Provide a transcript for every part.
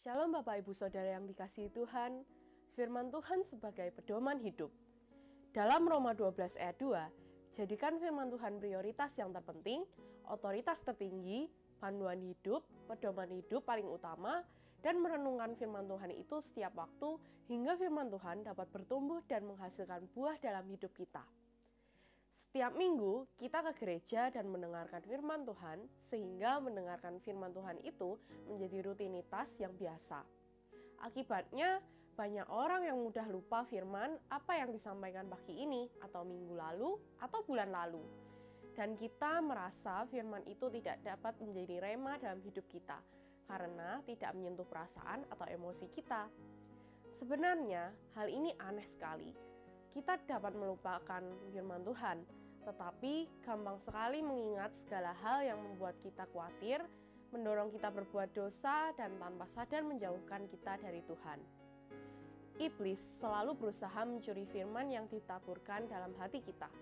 Shalom Bapak Ibu Saudara yang dikasihi Tuhan, firman Tuhan sebagai pedoman hidup. Dalam Roma 12 ayat 2, jadikan firman Tuhan prioritas yang terpenting, otoritas tertinggi, panduan hidup, pedoman hidup paling utama, dan merenungkan firman Tuhan itu setiap waktu hingga firman Tuhan dapat bertumbuh dan menghasilkan buah dalam hidup kita. Setiap minggu kita ke gereja dan mendengarkan firman Tuhan, sehingga mendengarkan firman Tuhan itu menjadi rutinitas yang biasa. Akibatnya, banyak orang yang mudah lupa firman apa yang disampaikan pagi ini, atau minggu lalu, atau bulan lalu. Dan kita merasa firman itu tidak dapat menjadi rema dalam hidup kita, karena tidak menyentuh perasaan atau emosi kita. Sebenarnya, hal ini aneh sekali. Kita dapat melupakan firman Tuhan, tetapi gampang sekali mengingat segala hal yang membuat kita khawatir, mendorong kita berbuat dosa, dan tanpa sadar menjauhkan kita dari Tuhan. Iblis selalu berusaha mencuri firman yang ditaburkan dalam hati kita.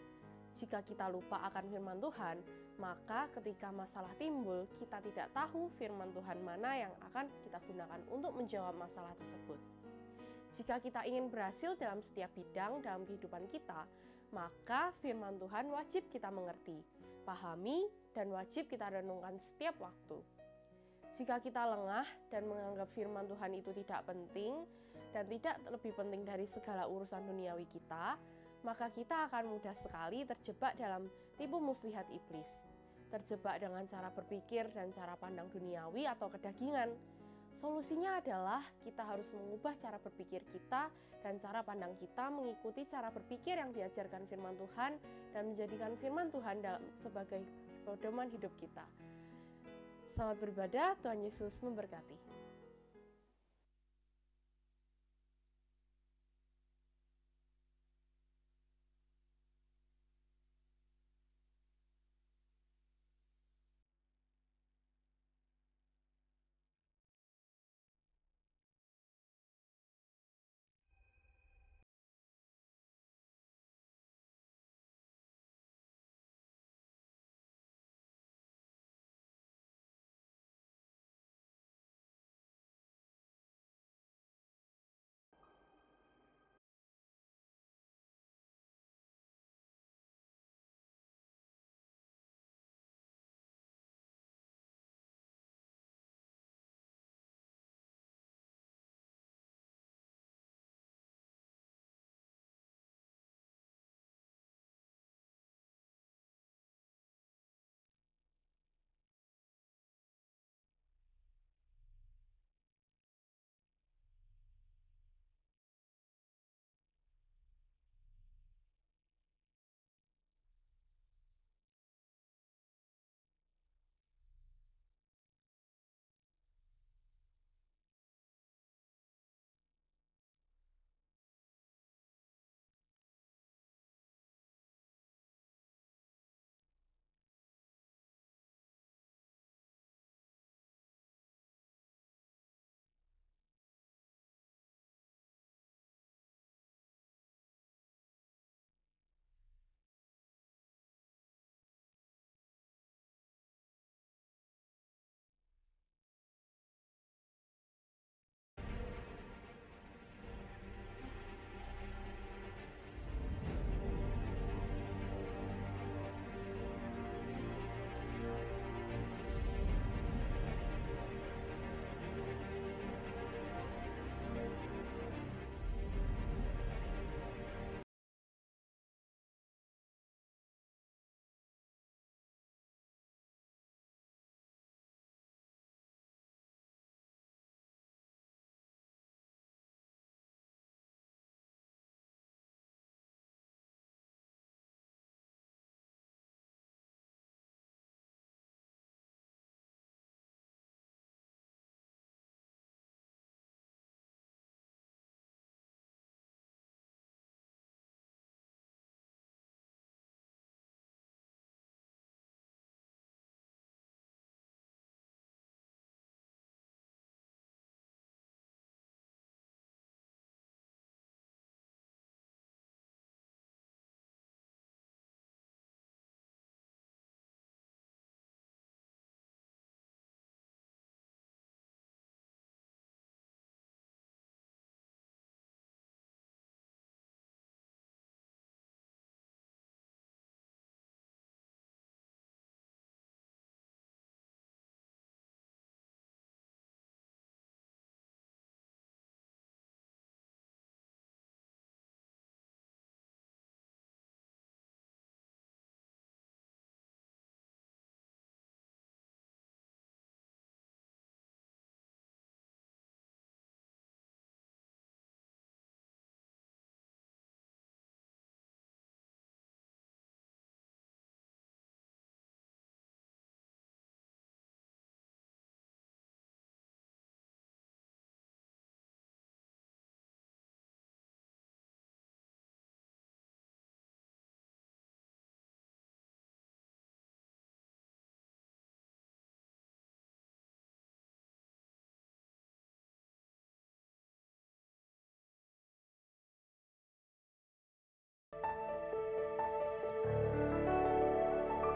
Jika kita lupa akan firman Tuhan, maka ketika masalah timbul, kita tidak tahu firman Tuhan mana yang akan kita gunakan untuk menjawab masalah tersebut. Jika kita ingin berhasil dalam setiap bidang dalam kehidupan kita, maka firman Tuhan wajib kita mengerti, pahami, dan wajib kita renungkan setiap waktu. Jika kita lengah dan menganggap firman Tuhan itu tidak penting dan tidak lebih penting dari segala urusan duniawi kita, maka kita akan mudah sekali terjebak dalam tipu muslihat iblis. Terjebak dengan cara berpikir dan cara pandang duniawi atau kedagingan. Solusinya adalah kita harus mengubah cara berpikir kita dan cara pandang kita mengikuti cara berpikir yang diajarkan firman Tuhan dan menjadikan firman Tuhan sebagai pedoman hidup kita. Selamat beribadah, Tuhan Yesus memberkati.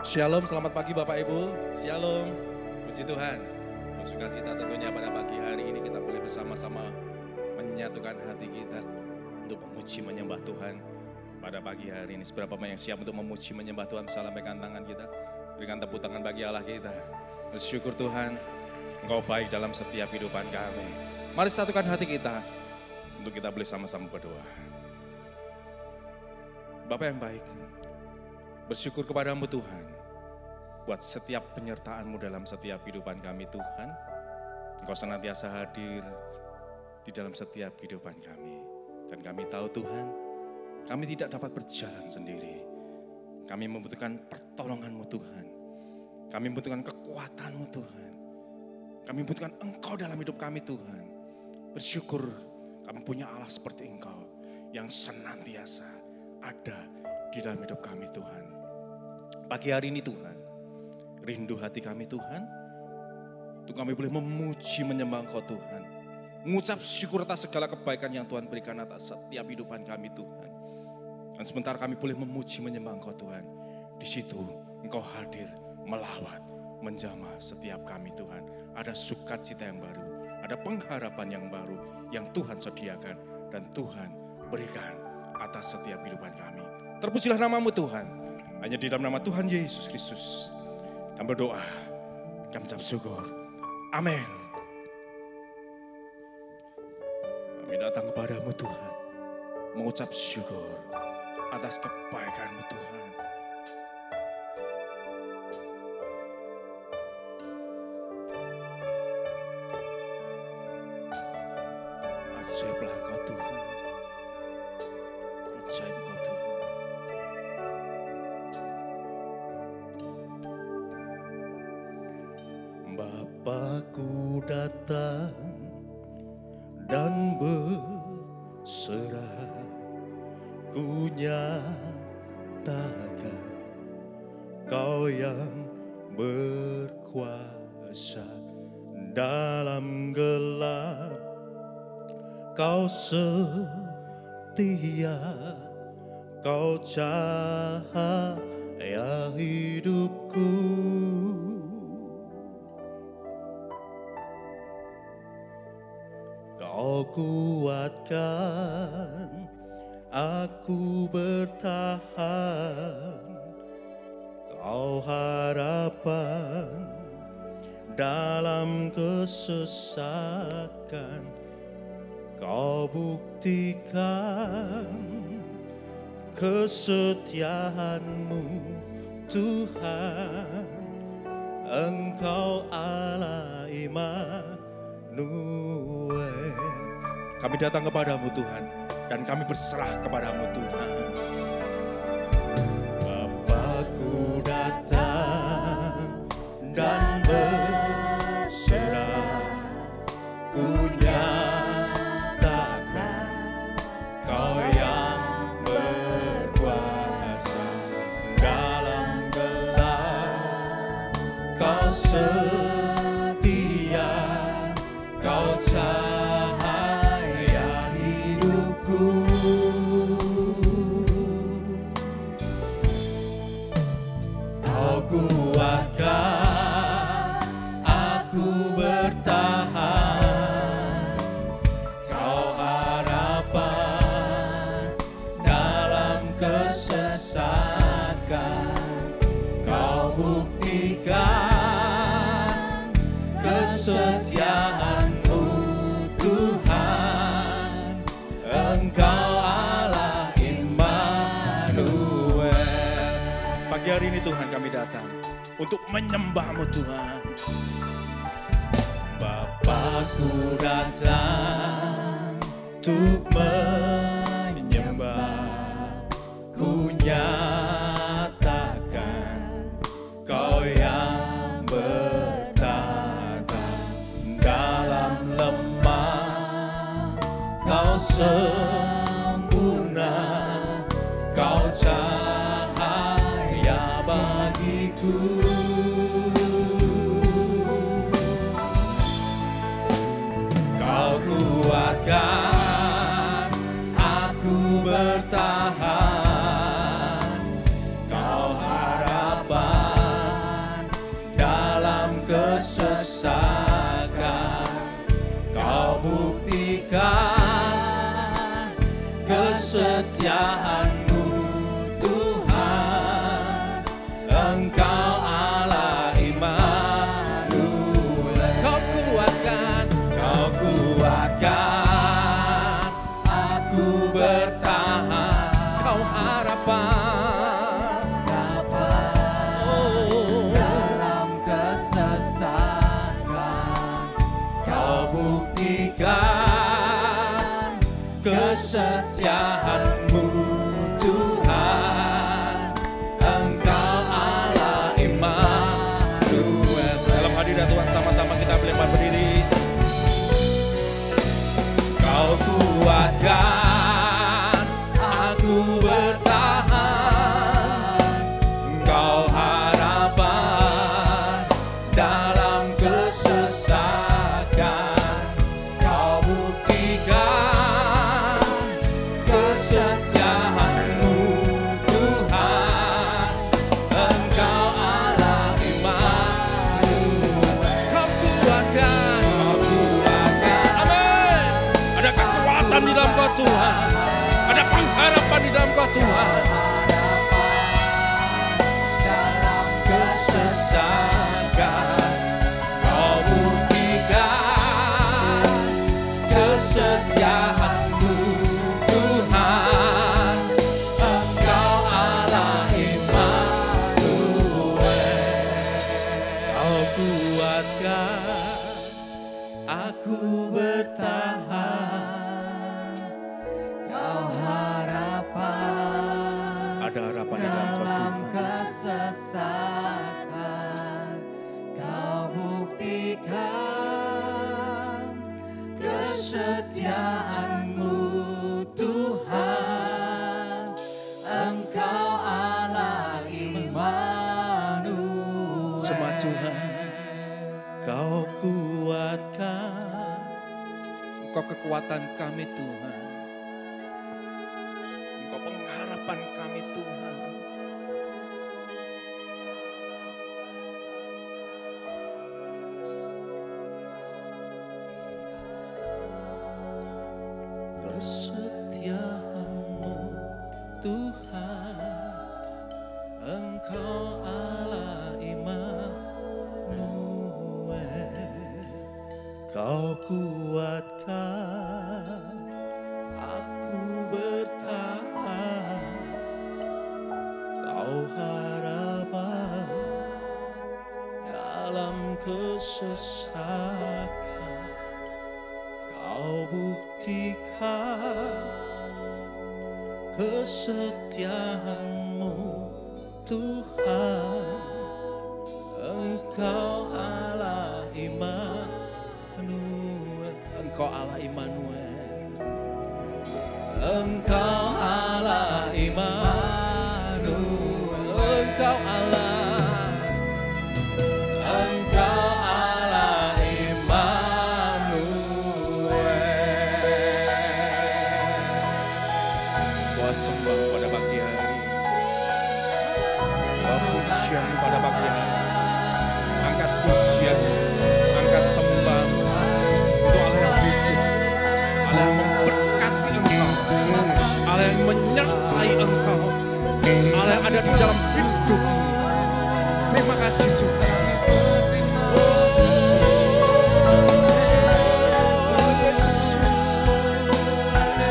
Shalom, selamat pagi Bapak Ibu. Shalom, puji Tuhan. Bersuka cita tentunya pada pagi hari ini kita boleh bersama-sama menyatukan hati kita untuk memuji menyembah Tuhan pada pagi hari ini. Seberapa banyak yang siap untuk memuji menyembah Tuhan, bisa lambaikan tangan kita. Berikan tepuk tangan bagi Allah kita. Bersyukur Tuhan, Engkau baik dalam setiap kehidupan kami. Mari satukan hati kita untuk kita boleh sama-sama berdoa. Bapa yang baik, bersyukur kepadamu Tuhan, buat setiap penyertaan-Mu dalam setiap kehidupan kami Tuhan. Engkau senantiasa hadir di dalam setiap kehidupan kami. Dan kami tahu Tuhan, kami tidak dapat berjalan sendiri. Kami membutuhkan pertolongan-Mu Tuhan. Kami membutuhkan kekuatan-Mu Tuhan. Kami membutuhkan Engkau dalam hidup kami Tuhan. Bersyukur kami punya Allah seperti Engkau yang senantiasa ada di dalam hidup kami Tuhan. Pagi hari ini Tuhan, rindu hati kami Tuhan, untuk kami boleh memuji menyembah Engkau Tuhan. Mengucap syukur atas segala kebaikan yang Tuhan berikan atas setiap kehidupan kami Tuhan. Dan sebentar kami boleh memuji menyembah Engkau Tuhan, di situ Engkau hadir melawat, menjamah setiap kami Tuhan. Ada sukacita yang baru, ada pengharapan yang baru yang Tuhan sediakan dan Tuhan berikan atas setiap kehidupan kami. Terpujilah nama-Mu Tuhan. Hanya di dalam nama Tuhan Yesus Kristus kami berdoa, kami ucap syukur. Amin. Kami datang kepadamu Tuhan, mengucap syukur atas kebaikan-Mu Tuhan. Ajaiblah Engkau Tuhan, ajaib Engkau Tuhan. Bapakku datang dan berserah, ku nyatakan Kau yang berkuasa dalam gelap. Kau setia, Kau cahaya hidupku. Kau kuatkan aku bertahan. Kau harapan dalam kesesakan. Kau buktikan kesetiaan-Mu Tuhan. Engkau Allah Immanuel. Kami datang kepadamu Tuhan, dan kami berserah kepadamu Tuhan. Bapakku datang dan berserah, ku nyatakan Kau yang berkuasa dalam gelap. Kau setia, Kau cahaya hidupku. Kau kuatkan aku bertahan. Kau harapan dalam kesesakan. Kau buktikan kesetiaan-Mu Tuhan. Engkau Allah Immanuel. Pagi hari ini Tuhan kami datang untuk menyembah-Mu Tuhan. Bapakku datang untuk menyembah, ku nyatakan Kau yang bertata dalam lemah. Kau sempurna, Kau cahaya bagiku. Kau kuatkan aku bertahan. Kau harapan kesetiaan-Mu Tuhan, Engkau Allah Immanuel. Kau kuatkan aku bertahan, Kau harapan dalam kesesakan. Kau buktikan kesetiaan-Mu Tuhan, Engkau Allah Immanuel. Dalam hadirat Tuhan sama-sama kita berlipat berdiri. Kau kuatkan aku bertahan, Engkau harapan dalam kesesakan. Kau buktikan kesetiaan-Mu Tuhan, Engkau Allah Immanuel. Kau kuatkan, amin. Ada kekuatan di dalam Kau Tuhan, ada pengharapan di dalam Kau Tuhan. Dalam kesesakan, Kau buktikan kesetiaan-Mu Tuhan, Engkau Allah Immanuel. Kau kuatkan aku bertahan, Kau harapan. Ada harapan di dalam Kau Tuhan. Kesesakan, Kau buktikan kesetiaan-Mu Tuhan, Engkau Allah Immanuel. Semua Tuhan, Kau kuatkan, Engkau kekuatan kami Tuhan, Engkau pengharapan kami Tuhan. Kesetiaan-Mu Tuhan, Engkau Allah Immanuel. Kau kuatkan aku bertahan, Kau harapan dalam kesesakan. Kau buktikan kesetiaan-Mu Tuhan, Engkau Allah Immanuel. Engkau Allah Immanuel, Engkau Allah Immanuel. Engkau Allah, Engkau Allah Immanuel. Gua sembah pada pagi hari, gua pujian pada pagi hari. Angkat pujian, angkat sembah untuk Allah yang hidup, Allah yang memberkati engkau, Allah yang menyertai engkau, Allah yang ada di dalam hidup. Terima kasih Tuhan.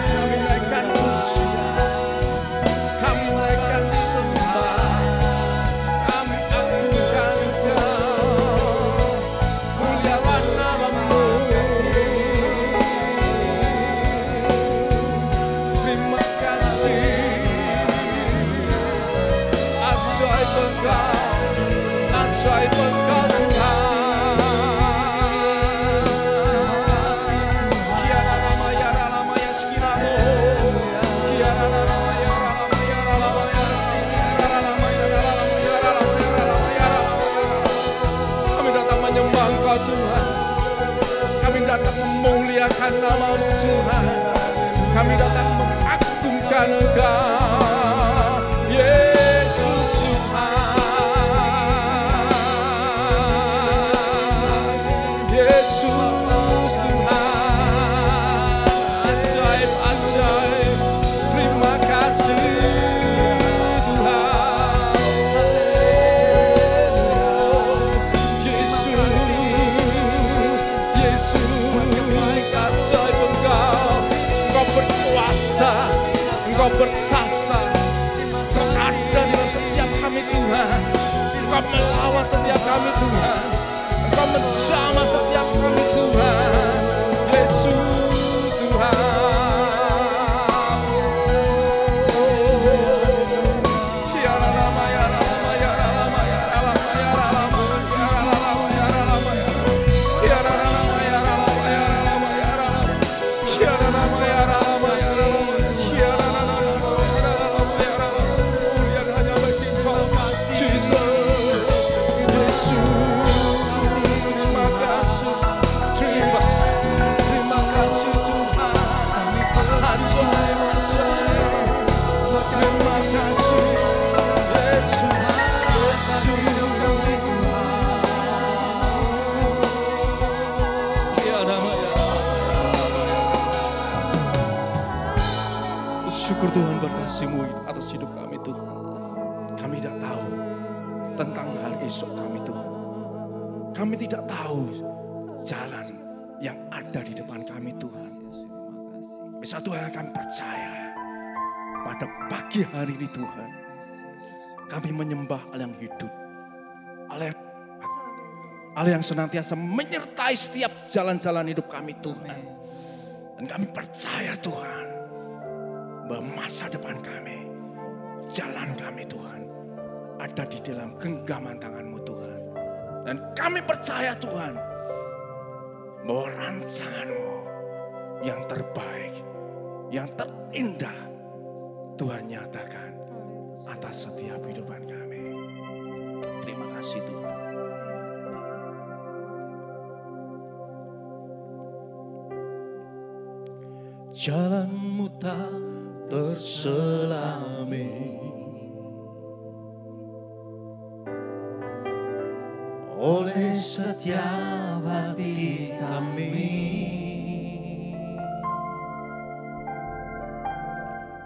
Kami naikkan pujian, kami naikkan sembah, kami agungkan Engkau, mulialah nama-Mu. Terima kasih, ajaib Engkau, ajaib Engkau Tuhan. Kiara lama yara lama ya sekiramo, kiara lama yara lama yara lama yara lama yara lama yara lama yara lama. Kami datang menyembah Engkau Tuhan, kami datang memuliakan nama-Mu Tuhan, kami datang mengagungkan Engkau, Yesus Tuhan, Yesus Tuhan, ajaib, ajaib. Terima Engkau bertahta, Engkau ada di dalam setiap kami Tuhan. Engkau melawan setiap kami Tuhan. Engkau menjamah setiap kami Tuhan. Yesus Tuhan. Syukur Tuhan berkasih-Mu atas hidup kami Tuhan. Kami tidak tahu tentang hari esok kami Tuhan. Kami tidak tahu jalan yang ada di depan kami Tuhan. Tapi satu hal yang kami percaya, pada pagi hari ini Tuhan, kami menyembah Allah yang hidup, Allah yang senantiasa menyertai setiap jalan-jalan hidup kami Tuhan. Dan kami percaya Tuhan, bahwa masa depan kami, jalan kami Tuhan, ada di dalam genggaman tangan-Mu Tuhan. Dan kami percaya Tuhan, bahwa rancangan-Mu yang terbaik, yang terindah, Tuhan nyatakan atas setiap kehidupan kami. Terima kasih Tuhan. Jalan-Mu tak terselami oleh setiap hati kami,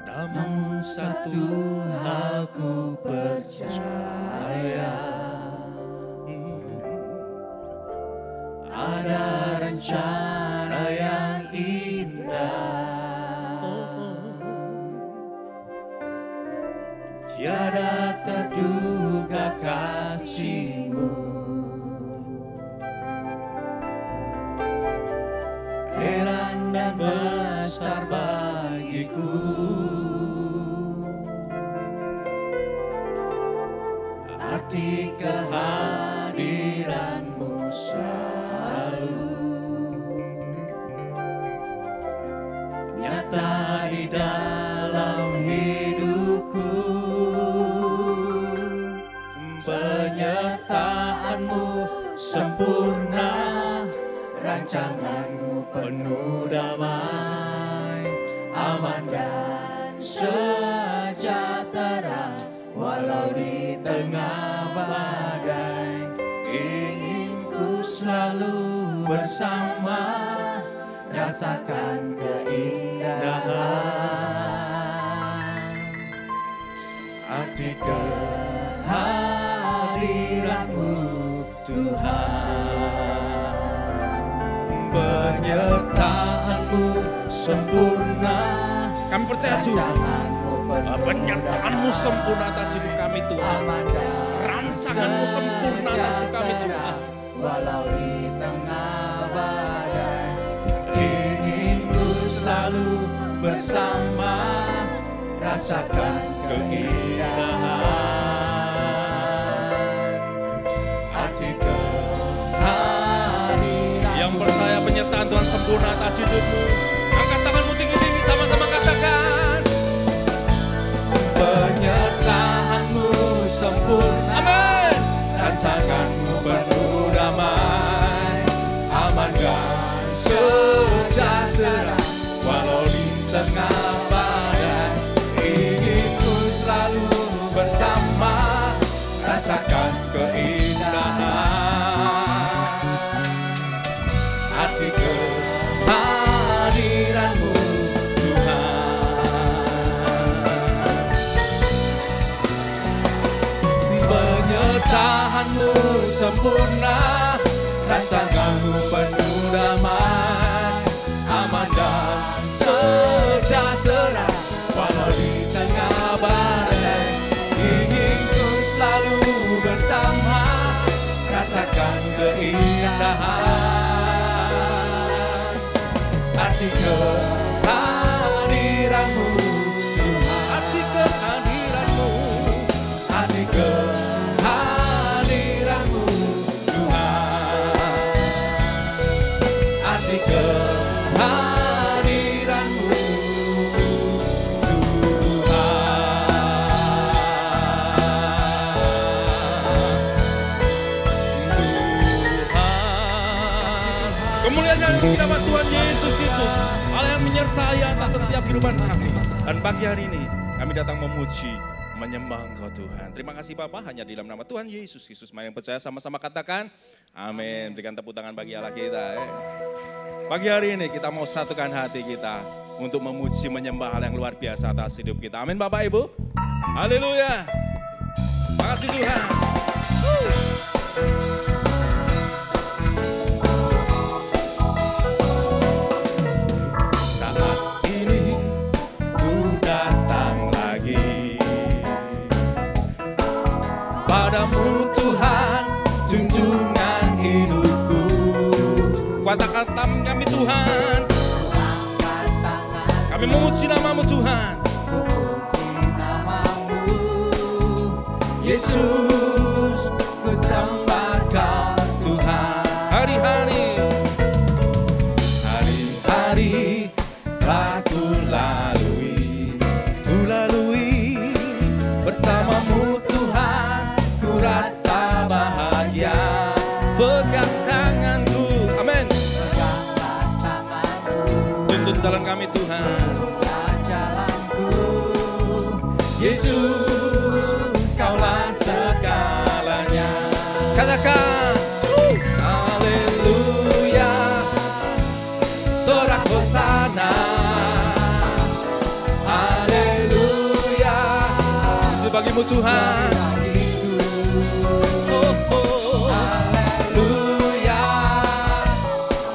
namun satu hal ku percaya, ada rencana yang indah. Tiada terduga kasih-Mu, heran dan besar bagiku. Arti kehadiran-Mu selalu nyata di dalam hidupku. Penyertaan-Mu sempurna, rancangan-Mu penuh damai, aman dan sejahtera walau di tengah badai. Ingin ku selalu bersama, rasakan keindahan, arti kehadiran-Mu Tuhan. Penyertaan-Mu sempurna, Kami percaya Tuhan, penyertaan-Mu sempurna atas hidup kami Tuhan. Rancangan-Mu sempurna atas hidup kami Tuhan. Walau di tengah badai, ingin ku selalu bersama, rasakan keindahan, arti kehadiran. Yang percaya penyertaan Tuhan sempurna atas hidupmu, angkat tanganmu tinggi-tinggi, sama-sama katakan. Penyertaan-Mu sempurna, Amin. rancangan-Mu penuh damai, aman dan sejahtera walau di tengah badai. Ingin ku selalu bersama, rasakan keindahan, arti kehadiran-Mu Tuhan. Penyertaan-Mu sempurna, rancangan-Mu penuh damai, aman dan sejahtera walau di dalam setiap kehidupan kami. Dan pagi hari ini kami datang memuji, menyembah Engkau Tuhan. Terima kasih Bapa, hanya di dalam nama Tuhan Yesus Kristus. Mari yang percaya sama-sama katakan amin. Berikan tepuk tangan bagi Allah kita. Pagi hari ini kita mau satukan hati kita untuk memuji, menyembah hal yang luar biasa atas hidup kita. Amin Bapak Ibu. Haleluya. Makasih Tuhan. Padamu Tuhan, junjungan hidupku. Kuatkan tangan kami Tuhan. Kami memuji nama-Mu Tuhan. Yesus, ku sembah Kau Tuhan. Hari-hari telah ku lalui bersama-Mu Tuhan. Ku rasa bahagia. pegang tanganku. Amin. Tuntun jalan kami Tuhan. Yesus, Kaulah segalanya. Katakan Haleluya, sorak hosana. Haleluya, itu bagimu Tuhan. Haleluya,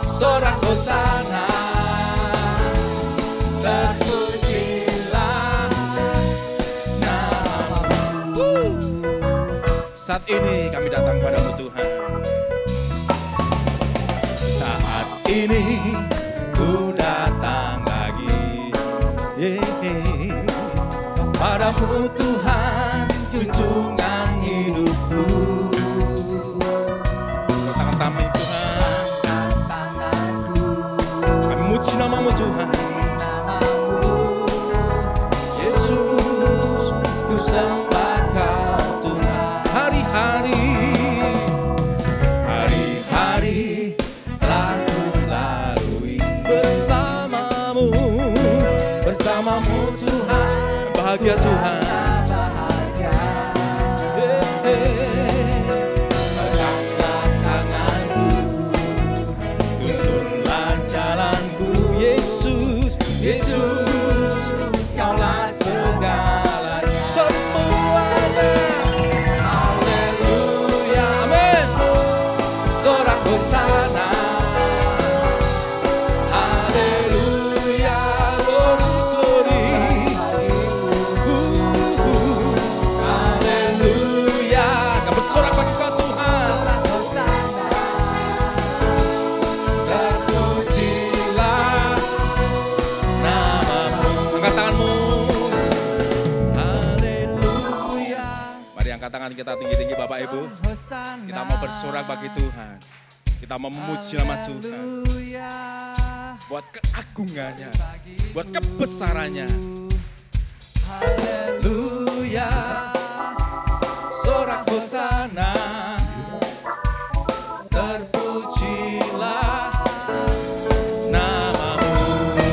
sorak hosana. Terpujilah nama-Mu. Saat ini kami datang padamu Tuhan. Saat ini ku datang lagi, padamu Tuhan, junjungan hidupku. Tangan kami Tuhan. Kami muji nama-Mu Tuhan. Yesus, ku sembah Kau Tuhan. Hari-hari telah ku lalui bersama-Mu Tuhan. Bahagia Tuhan. Peganglah tanganku, tuntunlah jalanku. Yesus, Kaulah segalanya. Semuanya. Haleluya, Amin. sorak hosana. Haleluya, glory. Haleluya, Kami bersorak bagi Kau Tuhan. terpujilah nama-Mu. Angkat tanganmu. Haleluya, Mari angkat tangan kita tinggi-tinggi Bapak Ibu. hosana. Kita mau bersorak bagi Tuhan. Kita mau memuji nama Tuhan. Buat keagungannya. Buat kebesarannya. Haleluya, sorak hosana. Terpujilah nama-Mu.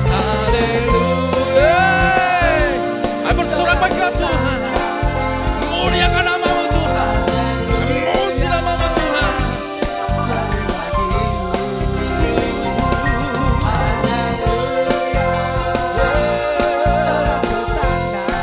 Haleluya, Ayo bersorak bagi Kau Tuhan. Muliakan nama-Mu Tuhan. Kami memuji nama-Mu Tuhan. sorak hosana.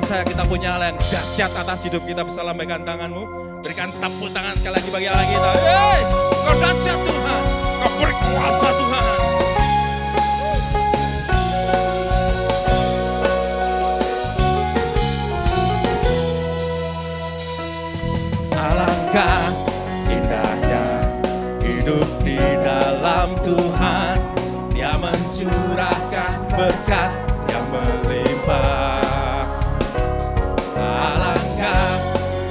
percaya kita punya Allah yang dahsyat atas hidup kita. Bisa lambaikan tanganmu. Berikan tepuk tangan sekali lagi bagi Allah kita. Hei, Kau dahsyat Tuhan. Kau berkuasa Tuhan. Alangkah indahnya hidup di dalam Tuhan. Dia mencurahkan berkat yang melimpah. Alangkah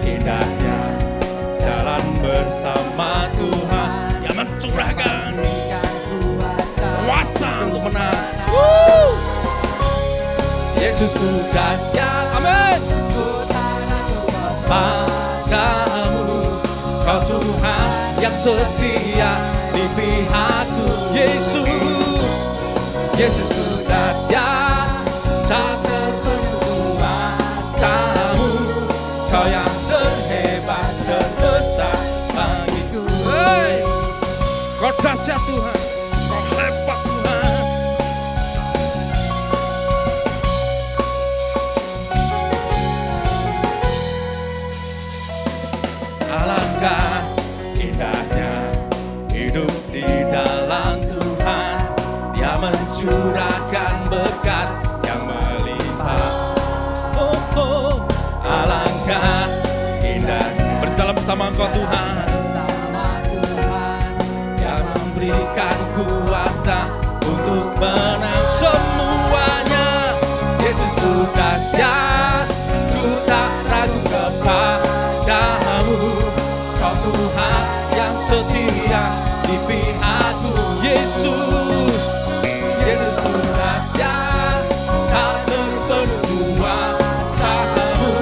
indahnya jalan bersama Tuhan. Dia mencurahkan kuasa untuk menang. Yesusku dahsyat, amin. Padamu, Kau Tuhan yang setia di pihakku. Yesusku dahsyat, tak terpenuh kuasa-Mu. Kau yang terhebat, terbesar bagiku. Hey! Kau dahsyat Tuhan, Kau hebat Tuhan. Alangkah indahnya hidup di dalam Tuhan. Dia mencurahkan berkat yang melimpah. Oh, oh. Alangkah indahnya berjalan bersama Engkau Tuhan. Yang memberikan kuasa untuk menang semuanya. Yesusku dahsyat, ku tak ragu kepadamu. Kau Tuhan yang setia di pihakku. Yesusku dahsyat, tak terpenuh kuasa-Mu.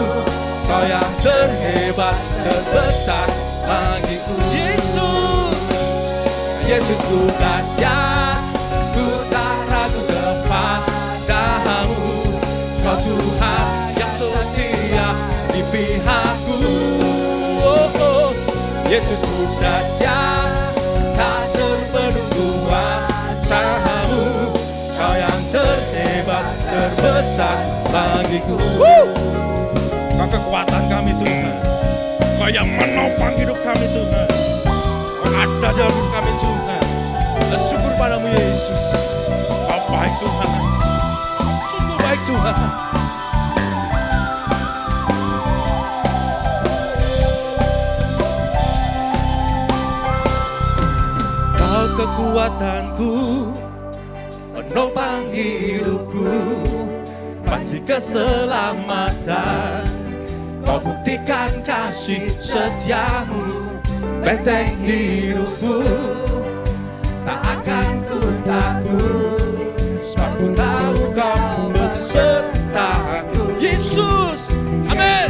Kau yang terhebat, terbesar bagiku. Yesusku dahsyat, ku tak ragu kepadamu. Kau Tuhan yang setia di pihakku. Oh, oh. Yesusku dahsyat, tak terpenuh kuasa-Mu. Kau yang terhebat, terbesar bagiku. Kau kekuatan kami Tuhan. Kau yang menopang hidup kami Tuhan. Kau ada dalam hidup kami Tuhan. Syukur padamu Yesus. Kau baik Tuhan. Sungguh baik Tuhan. Kau kekuatanku, penopang hidupku, panci keselamatan. Kau buktikan kasih setiamu, benteng hidupku. Tak akan ku takut, sebab ku tahu Kau besertaku. Yesus, amin.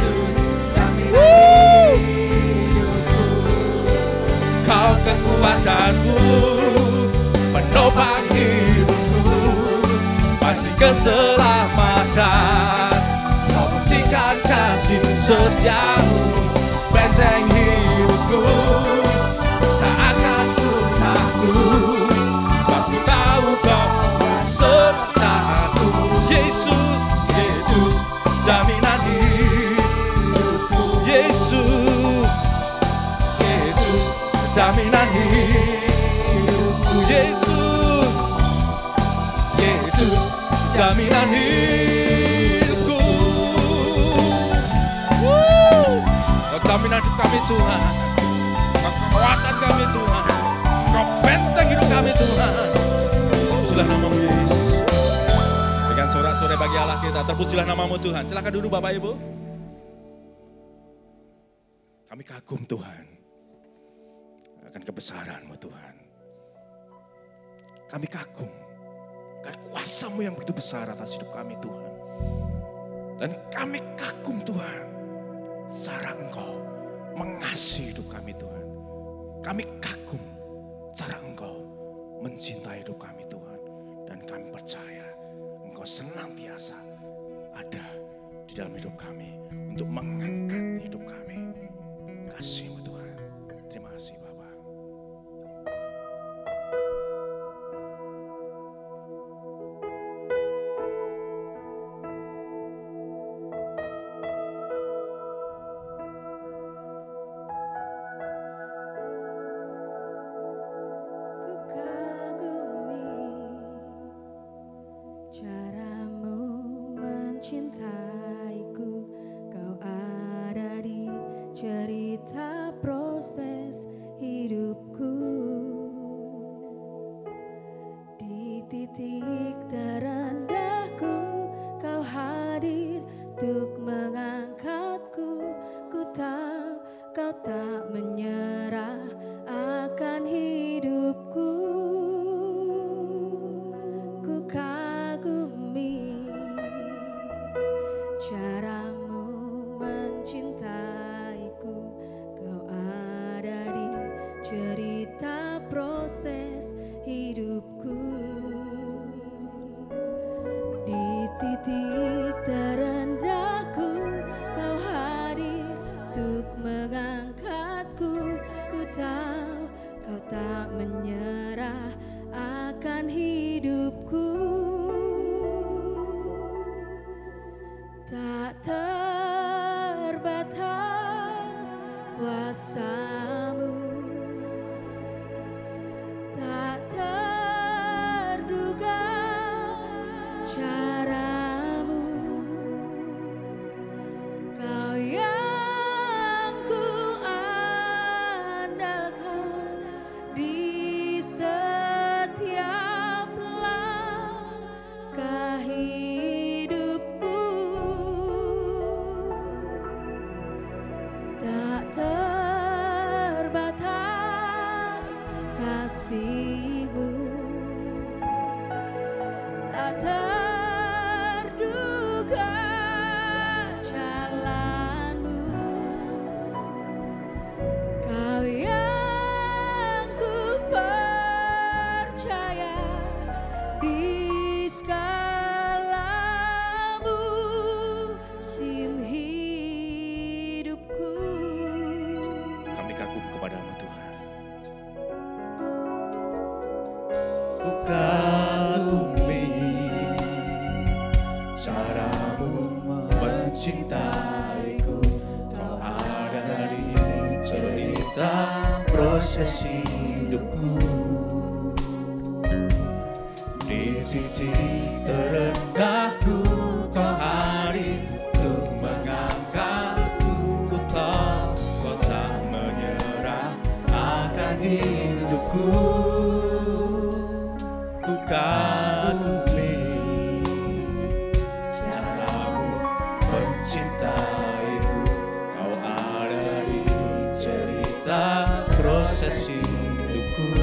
Kau kekuatanku, penopang hidupku, panci keselamatan. Kau buktikan kasih setiamu, benteng hidupku. Tak akan ku takut, sebab ku tahu Kau besertaku. Yesus, jaminan hidupku. Yesus, jaminan hidupku. Yesus, jaminan hidupku. Kau jaminan hidup kami Tuhan. Kau kekuatan kami Tuhan. Kau benteng hidup kami Tuhan. Pujilah nama-Mu Yesus. Berikan sorak-sorai bagi Allah kita. Terpujilah nama-Mu Tuhan. Silakan duduk Bapak Ibu. Kami kagum Tuhan akan kebesaran-Mu Tuhan. Kami kagum akan kuasa-Mu yang begitu besar atas hidup kami Tuhan. Dan kami kagum Tuhan cara Engkau mengasihi hidup kami Tuhan. Kami kagum cara Engkau mencintai hidup kami Tuhan. Dan kami percaya Engkau senantiasa ada di dalam hidup kami untuk mengangkat hidup kami. Kasih-Mu Tuhan. Terima kasih Bapak. cerita proses hidupku. Di titik terendahku Kau hadir untuk mengangkatku. Ku tahu Kau tak menyerah akan hidupku. Ku kagumi caramu mencintaiku. Kau ada di cerita proses hidupku. Di titik terendahku Kau hadir untuk mengangkatku. Ku tahu Kau tak menyerah akan hidupku. Tak terbatas kuasamu, tak terduga caramu. Kau yang ku andalkan di setiap langkah hidupku. Tak terbatas kasih-Mu, tak terduga jalan-Mu. Kau yang ku percaya di segala musim hidupku. Kami kagum kepada-Mu Tuhan. Ku kagumi caramu mencintaiku. Kau ada di cerita proses hidupku. Di titik terendahku Kau hadir untuk mengangkatku. Ku tahu Kau tak menyerah akan hidupku. Ku kagumi caramu mencintaiku. Kau ada di cerita proses hidupku.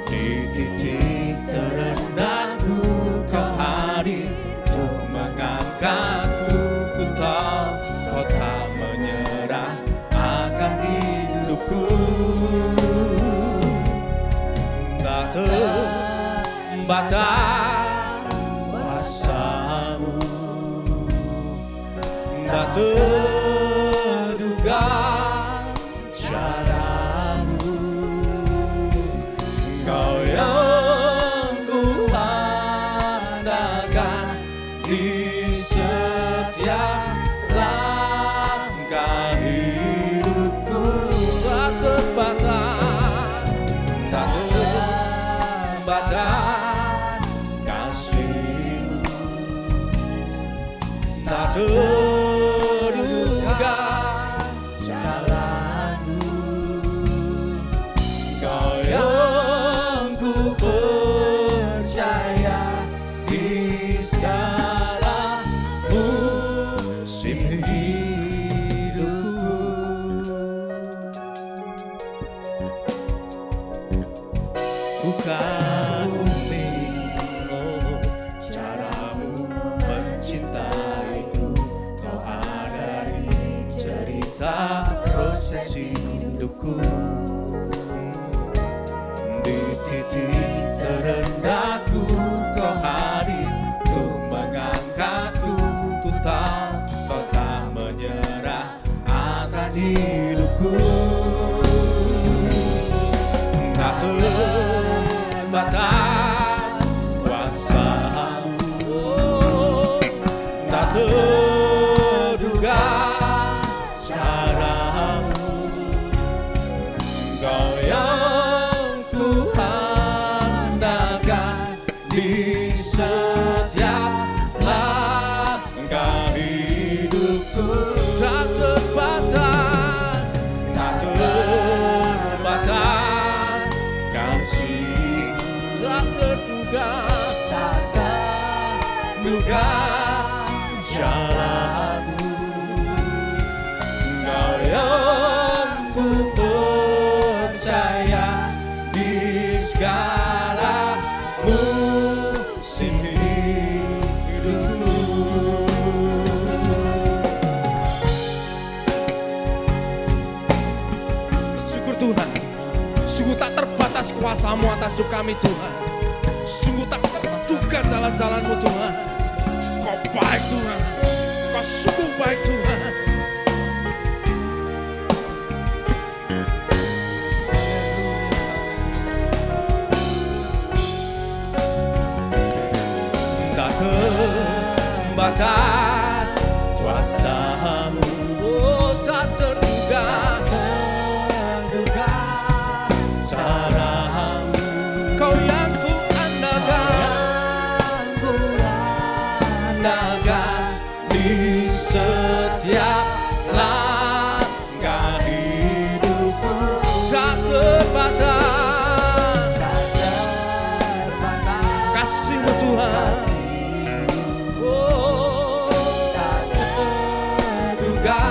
Di titik terendahku Kau hadir untuk mengangkatku. Ku tahu Kau tak menyerah akan hidupku. Tak terbatas kuasa-Mu, tak terduga cara-Mu. Kau yang ku andalkan di setiap langkah hidupku. Tak terbatas, tak terbatas kasih-Mu, tak terduga jalan-Mu. Kau yang ku percaya di segala musim hidupku. Ku kagumi caramu mencintaiku. Kau ada di cerita proses hidupku. Di titik terendahku Kau hadir untuk mengangkatku. Ku tahu Kau tak menyerah akan hidupku. Tak terbatas kuasa-Mu, tak terduga cara-Mu. Kau yang ku andalkan di setiap langkah hidupku. Tak terbatas kuasa-Mu atas hidup kami Tuhan. Sungguh tak terduga jalan-jalan-Mu Tuhan. Kau baik Tuhan, Kau sungguh baik Tuhan. Tak terbatas kuasa-Mu, oh tak terduga cara-Mu. Kau yang ku andalkan di setiap langkah hidupku. tak terbatas kasih-Mu Tuhan. Oh, tak terduga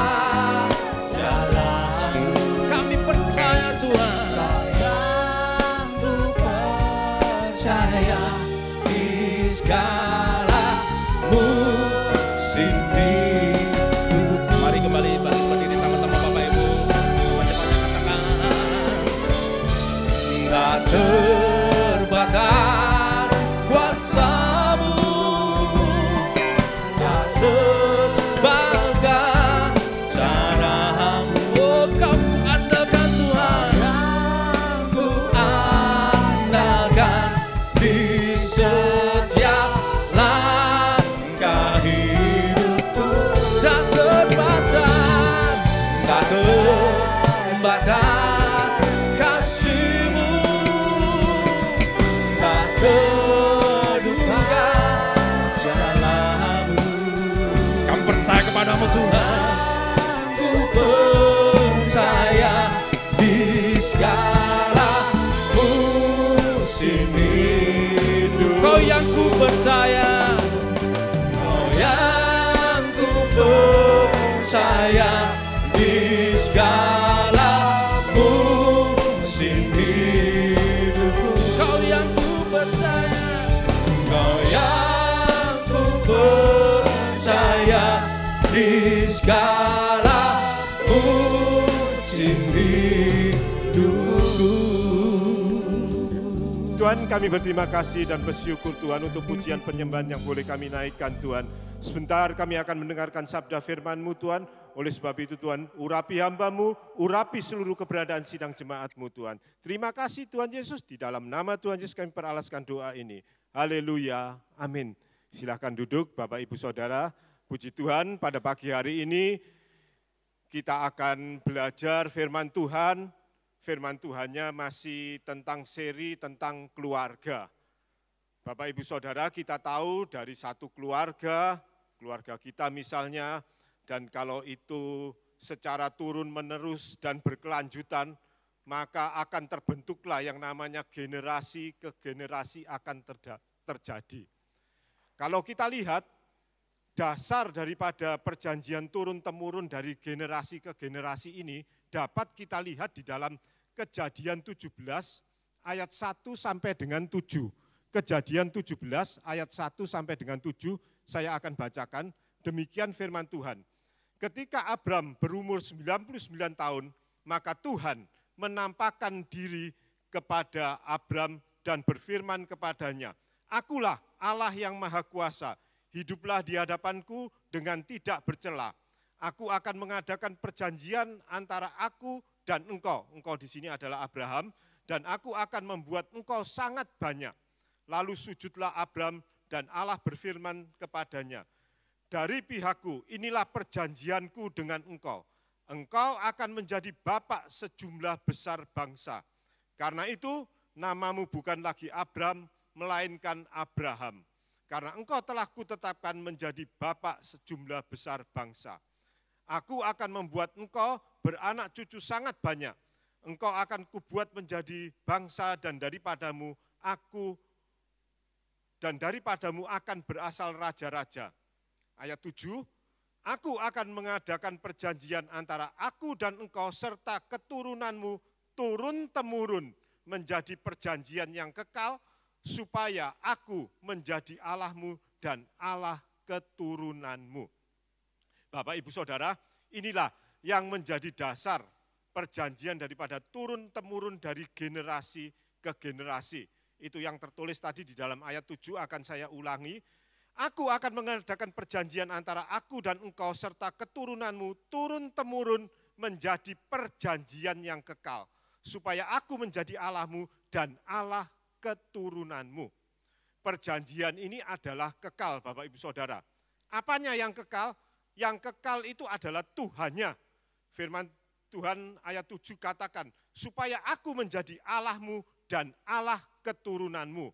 jalan-Mu. Kami percaya Tuhan. Yang ku percaya di segala musim hidup. Mari kembali berdiri sama-sama Bapak Ibu. Cepat-cepat katakan. Tak terbatas kuasa-Mu, tak terbatas cara-Mu. Oh, Kau ku andalkan Tuhan. Yang ku andalkan di setiap langkah hidupku. Tak terbatas Tak terbatas kasih-Mu, tak terduga jalan-Mu. kami percaya kepadamu Tuhan. Ku percaya di segala musim hidup. Kau yang ku percaya. Kau yang ku percaya di segala musim hidupku. Kau yang ku percaya. Kau yang ku percaya di segala musim hidupku. Tuhan, kami berterima kasih dan bersyukur Tuhan untuk pujian penyembahan yang boleh kami naikkan Tuhan. Sebentar kami akan mendengarkan sabda firman-Mu Tuhan. Oleh sebab itu Tuhan, urapi hamba-Mu, urapi seluruh keberadaan sidang jemaat-Mu Tuhan. Terima kasih Tuhan Yesus, di dalam nama Tuhan Yesus kami peralaskan doa ini. Haleluya, amin. Silakan duduk Bapak Ibu Saudara. Puji Tuhan, pada pagi hari ini kita akan belajar firman Tuhan. Firman Tuhannya masih tentang seri tentang keluarga. Bapak Ibu Saudara, kita tahu dari satu keluarga kita misalnya, dan kalau itu secara turun-menerus dan berkelanjutan, maka akan terbentuklah yang namanya generasi ke generasi akan terjadi. Kalau kita lihat, dasar daripada perjanjian turun-temurun dari generasi ke generasi ini dapat kita lihat di dalam Kejadian 17 ayat 1 sampai dengan 7. Kejadian 17 ayat 1 sampai dengan 7 saya akan bacakan. Demikian firman Tuhan. Ketika Abram berumur 99 tahun, maka Tuhan menampakkan diri kepada Abram dan berfirman kepadanya, "Akulah Allah yang Maha Kuasa, hiduplah di hadapanku dengan tidak bercela. Aku akan mengadakan perjanjian antara aku dan engkau." Engkau di sini adalah Abraham. "Dan aku akan membuat engkau sangat banyak." Lalu sujudlah Abram dan Allah berfirman kepadanya, "Dari pihakku inilah perjanjianku dengan engkau. Engkau akan menjadi bapak sejumlah besar bangsa. Karena itu namamu bukan lagi Abram, melainkan Abraham. Karena engkau telah kutetapkan menjadi bapak sejumlah besar bangsa. Aku akan membuat engkau beranak cucu sangat banyak. Engkau akan kubuat menjadi bangsa dan daripadamu akan berasal raja-raja." Ayat 7, "Aku akan mengadakan perjanjian antara aku dan engkau serta keturunanmu turun-temurun menjadi perjanjian yang kekal, supaya aku menjadi Allahmu dan Allah keturunanmu." Bapak Ibu Saudara, inilah yang menjadi dasar perjanjian daripada turun-temurun dari generasi ke generasi. Itu yang tertulis tadi di dalam ayat 7 akan saya ulangi. Aku akan mengadakan perjanjian antara aku dan engkau serta keturunanmu turun-temurun menjadi perjanjian yang kekal. Supaya aku menjadi Allahmu dan Allah keturunanmu. Perjanjian ini adalah kekal Bapak Ibu Saudara. Apanya yang kekal? Yang kekal itu adalah Tuhannya. Firman Tuhan ayat 7 katakan, supaya aku menjadi Allahmu dan Allah keturunanmu.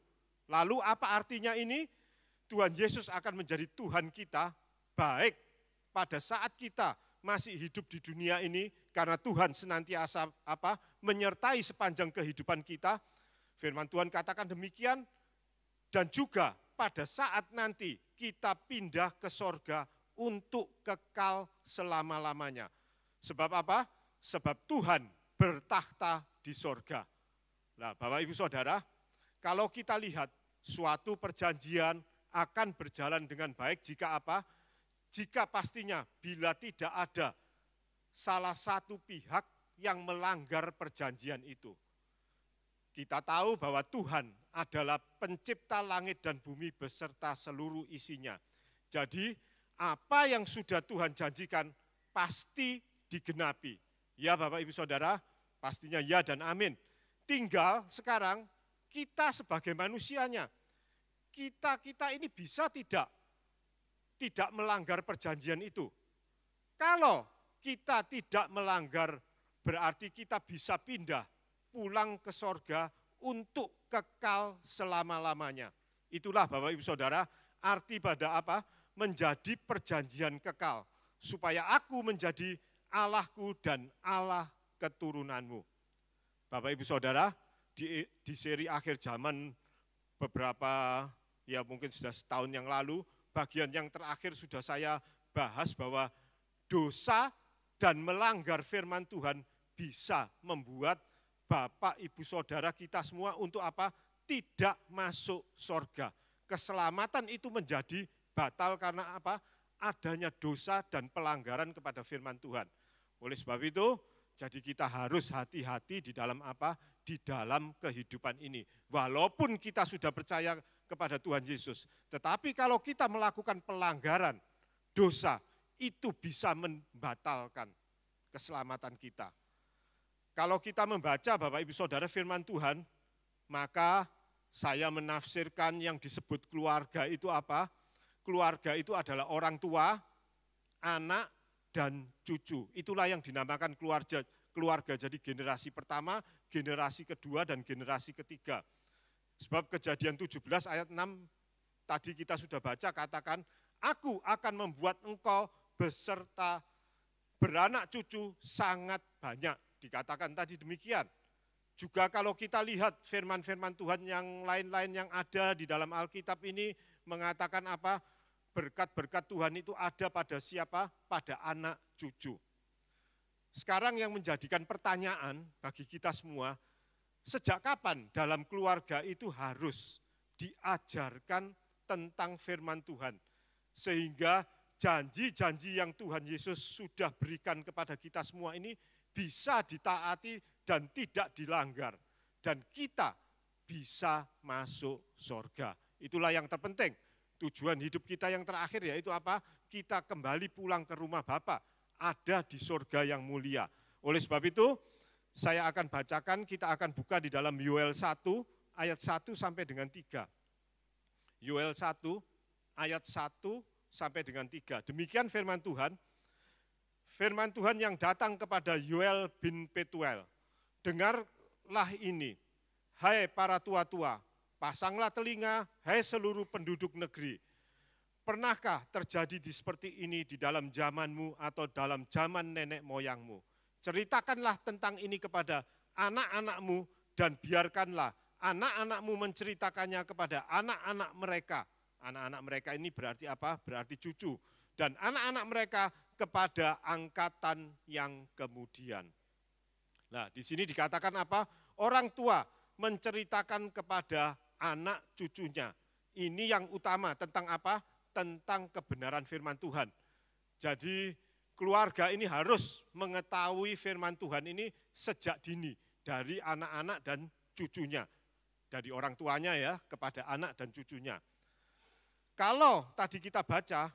Lalu apa artinya ini? Tuhan Yesus akan menjadi Tuhan kita, baik pada saat kita masih hidup di dunia ini, karena Tuhan senantiasa menyertai sepanjang kehidupan kita. Firman Tuhan katakan demikian, dan juga pada saat nanti kita pindah ke sorga untuk kekal selama-lamanya. Sebab apa? Sebab Tuhan bertakhta di sorga. Nah, Bapak Ibu Saudara, kalau kita lihat suatu perjanjian akan berjalan dengan baik jika apa? Jika pastinya bila tidak ada salah satu pihak yang melanggar perjanjian itu. Kita tahu bahwa Tuhan adalah pencipta langit dan bumi beserta seluruh isinya. Jadi apa yang sudah Tuhan janjikan pasti digenapi. Ya Bapak Ibu Saudara, pastinya ya dan amin. Tinggal sekarang kita sebagai manusianya, kita ini bisa tidak melanggar perjanjian itu. Kalau kita tidak melanggar, berarti kita bisa pindah, pulang ke sorga untuk kekal selama-lamanya. Itulah Bapak Ibu Saudara, arti pada apa? Menjadi perjanjian kekal. Supaya aku menjadi Allahku dan Allah keturunanmu. Bapak Ibu Saudara, di seri akhir zaman beberapa, ya mungkin sudah setahun yang lalu, bagian yang terakhir sudah saya bahas bahwa dosa dan melanggar firman Tuhan bisa membuat Bapak Ibu Saudara kita semua untuk apa? Tidak masuk sorga. Keselamatan itu menjadi batal karena apa? Adanya dosa dan pelanggaran kepada firman Tuhan. Oleh sebab itu, jadi kita harus hati-hati di dalam apa? Di dalam kehidupan ini. Walaupun kita sudah percaya kepada Tuhan Yesus. Tetapi kalau kita melakukan pelanggaran, dosa, itu bisa membatalkan keselamatan kita. Kalau kita membaca Bapak Ibu Saudara firman Tuhan, maka saya menafsirkan yang disebut keluarga itu apa? Keluarga itu adalah orang tua, anak, dan cucu. Itulah yang dinamakan keluarga. Jadi generasi pertama, generasi kedua, dan generasi ketiga. Sebab Kejadian 17 ayat 6 tadi kita sudah baca katakan, aku akan membuat engkau beserta beranak cucu sangat banyak. Dikatakan tadi demikian. Juga kalau kita lihat firman-firman Tuhan yang lain-lain yang ada di dalam Alkitab ini mengatakan apa? Berkat-berkat Tuhan itu ada pada siapa? Pada anak cucu. Sekarang yang menjadikan pertanyaan bagi kita semua, sejak kapan dalam keluarga itu harus diajarkan tentang firman Tuhan? Sehingga janji-janji yang Tuhan Yesus sudah berikan kepada kita semua ini bisa ditaati dan tidak dilanggar. Dan kita bisa masuk sorga. Itulah yang terpenting. Tujuan hidup kita yang terakhir yaitu apa? Kita kembali pulang ke rumah Bapa, ada di sorga yang mulia. Oleh sebab itu, saya akan bacakan, kita akan buka di dalam Yoel 1 ayat 1 sampai dengan 3. Yoel 1 ayat 1 sampai dengan 3. Demikian firman Tuhan. Firman Tuhan yang datang kepada Yoel bin Petuel. Dengarlah ini, hai para tua-tua, pasanglah telinga, hai seluruh penduduk negeri. Pernahkah terjadi seperti ini di dalam zamanmu atau dalam zaman nenek moyangmu? Ceritakanlah tentang ini kepada anak-anakmu dan biarkanlah anak-anakmu menceritakannya kepada anak-anak mereka. Anak-anak mereka ini berarti apa? Berarti cucu. Dan anak-anak mereka kepada angkatan yang kemudian. Nah, di sini dikatakan apa? Orang tua menceritakan kepada anak cucunya. Ini yang utama tentang apa? Tentang kebenaran firman Tuhan. Jadi keluarga ini harus mengetahui firman Tuhan ini sejak dini. Dari anak-anak dan cucunya. Dari orang tuanya ya, kepada anak dan cucunya. Kalau tadi kita baca,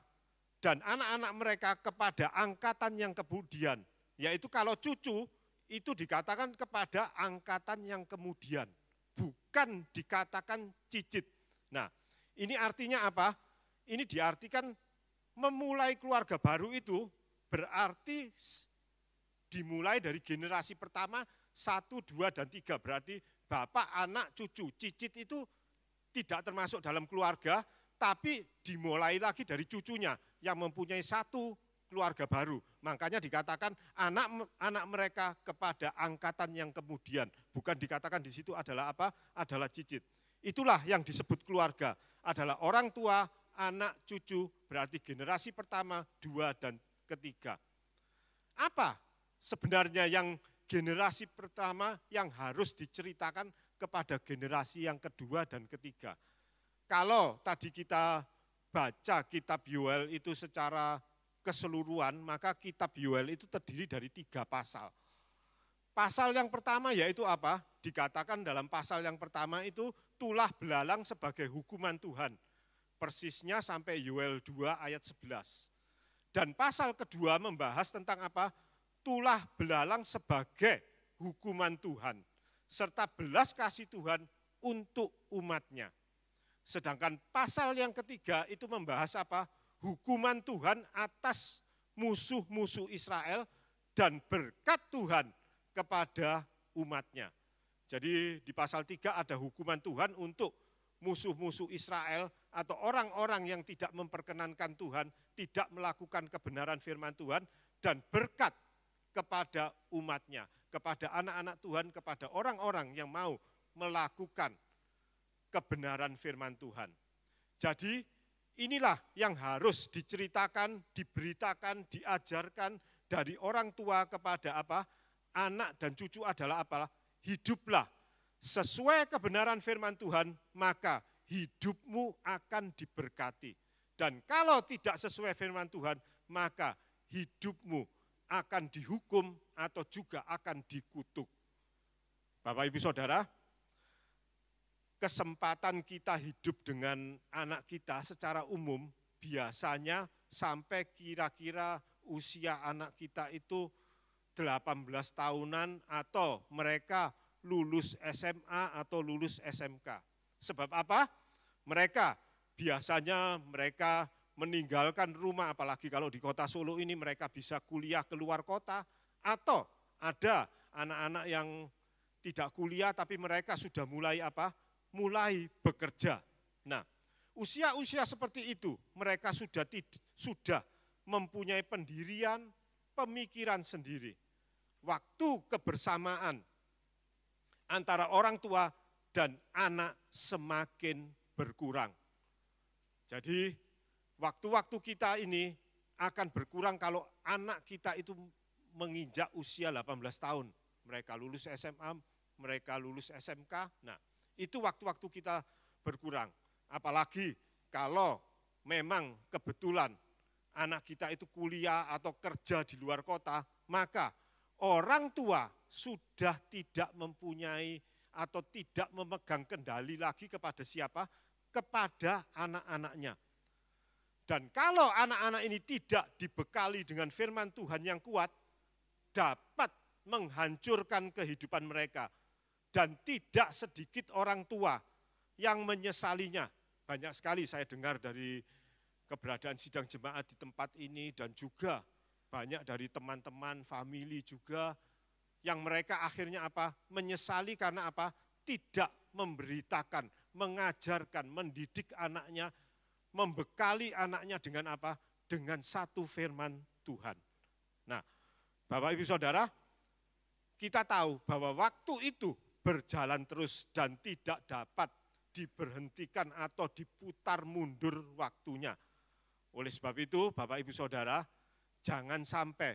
dan anak-anak mereka kepada angkatan yang kemudian, yaitu kalau cucu itu dikatakan kepada angkatan yang kemudian, bukan dikatakan cicit. Nah, ini artinya apa? Ini diartikan memulai keluarga baru itu berarti dimulai dari generasi pertama 1, 2, dan 3, berarti bapak, anak, cucu. Cicit itu tidak termasuk dalam keluarga, tapi dimulai lagi dari cucunya yang mempunyai satu keluarga baru. Makanya dikatakan anak mereka kepada angkatan yang kemudian. Bukan dikatakan di situ adalah apa? Adalah cicit. Itulah yang disebut keluarga. Adalah orang tua, anak, cucu, berarti generasi pertama, 2, dan ketiga. Apa sebenarnya yang generasi pertama yang harus diceritakan kepada generasi yang kedua dan ketiga? Kalau tadi kita baca kitab Yoel itu secara keseluruhan, maka kitab Yoel itu terdiri dari 3 pasal. Pasal yang pertama yaitu apa? Dikatakan dalam pasal yang pertama itu tulah belalang sebagai hukuman Tuhan. Persisnya sampai Yoel 2 ayat 11. Dan pasal kedua membahas tentang apa? Tulah belalang sebagai hukuman Tuhan, serta belas kasih Tuhan untuk umatnya. Sedangkan pasal yang ketiga itu membahas apa? Hukuman Tuhan atas musuh-musuh Israel dan berkat Tuhan kepada umatnya. Jadi di pasal 3 ada hukuman Tuhan untuk musuh-musuh Israel atau orang-orang yang tidak memperkenankan Tuhan, tidak melakukan kebenaran firman Tuhan, dan berkat kepada umatnya, kepada anak-anak Tuhan, kepada orang-orang yang mau melakukan kebenaran firman Tuhan. Jadi inilah yang harus diceritakan, diberitakan, diajarkan dari orang tua kepada apa? Anak dan cucu adalah apa? Hiduplah sesuai kebenaran firman Tuhan, maka hidupmu akan diberkati. Dan kalau tidak sesuai firman Tuhan, maka hidupmu akan dihukum atau juga akan dikutuk. Bapak Ibu Saudara, kesempatan kita hidup dengan anak kita secara umum biasanya sampai kira-kira usia anak kita itu 18 tahunan atau mereka lulus SMA atau lulus SMK. Sebab apa? Biasanya mereka meninggalkan rumah, apalagi kalau di kota Solo ini mereka bisa kuliah keluar kota, atau ada anak-anak yang tidak kuliah tapi mereka sudah mulai apa? Mulai bekerja. Nah, usia-usia seperti itu mereka sudah mempunyai pendirian, pemikiran sendiri. Waktu kebersamaan antara orang tua dan anak semakin berkurang. Jadi waktu-waktu kita ini akan berkurang kalau anak kita itu menginjak usia 18 tahun. Mereka lulus SMA, mereka lulus SMK. Nah, itu waktu-waktu kita berkurang. Apalagi kalau memang kebetulan anak kita itu kuliah atau kerja di luar kota, maka orang tua sudah tidak mempunyai atau tidak memegang kendali lagi kepada siapa? Kepada anak-anaknya. Dan kalau anak-anak ini tidak dibekali dengan firman Tuhan yang kuat, dapat menghancurkan kehidupan mereka. Dan tidak sedikit orang tua yang menyesalinya. Banyak sekali saya dengar dari keberadaan sidang jemaat di tempat ini dan juga banyak dari teman-teman, famili juga yang mereka akhirnya apa? Menyesali karena apa? Tidak memberitakan, mengajarkan, mendidik anaknya, membekali anaknya dengan apa? Dengan satu firman Tuhan. Nah, Bapak Ibu Saudara, kita tahu bahwa waktu itu berjalan terus dan tidak dapat diberhentikan atau diputar mundur waktunya. Oleh sebab itu, Bapak Ibu Saudara, jangan sampai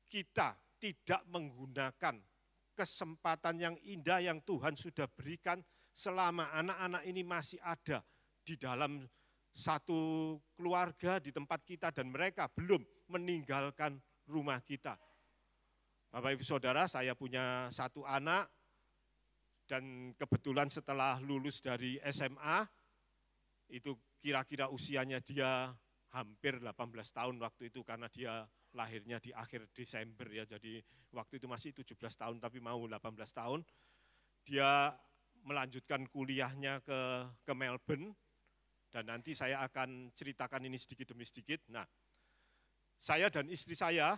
kita tidak menggunakan kesempatan yang indah yang Tuhan sudah berikan selama anak-anak ini masih ada di dalam satu keluarga di tempat kita dan mereka belum meninggalkan rumah kita. Bapak Ibu Saudara, saya punya satu anak Dan kebetulan setelah lulus dari SMA, itu kira-kira usianya dia hampir 18 tahun waktu itu, karena dia lahirnya di akhir Desember ya, jadi waktu itu masih 17 tahun tapi mau 18 tahun. Dia melanjutkan kuliahnya ke Melbourne, dan nanti saya akan ceritakan ini sedikit demi sedikit. Nah, saya dan istri saya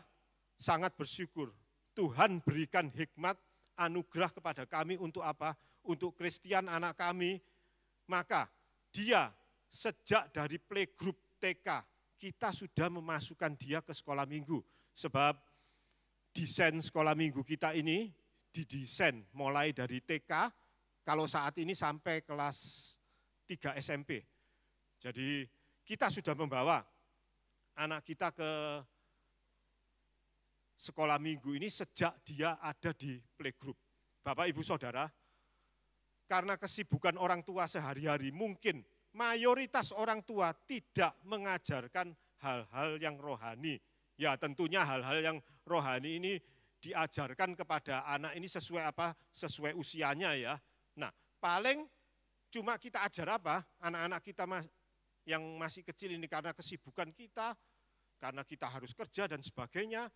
sangat bersyukur Tuhan berikan hikmat, anugerah kepada kami untuk apa? Untuk Christian anak kami. Maka dia sejak dari playgroup TK, kita sudah memasukkan dia ke sekolah minggu. Sebab desain sekolah minggu kita ini didesain mulai dari TK, kalau saat ini sampai kelas 3 SMP. Jadi kita sudah membawa anak kita ke sekolah minggu ini sejak dia ada di playgroup. Bapak, Ibu, Saudara, karena kesibukan orang tua sehari-hari, mungkin mayoritas orang tua tidak mengajarkan hal-hal yang rohani. Ya tentunya hal-hal yang rohani ini diajarkan kepada anak ini sesuai apa? Sesuai usianya ya. Nah, paling cuma kita ajar apa? Anak-anak kita yang masih kecil ini karena kesibukan kita, karena kita harus kerja dan sebagainya.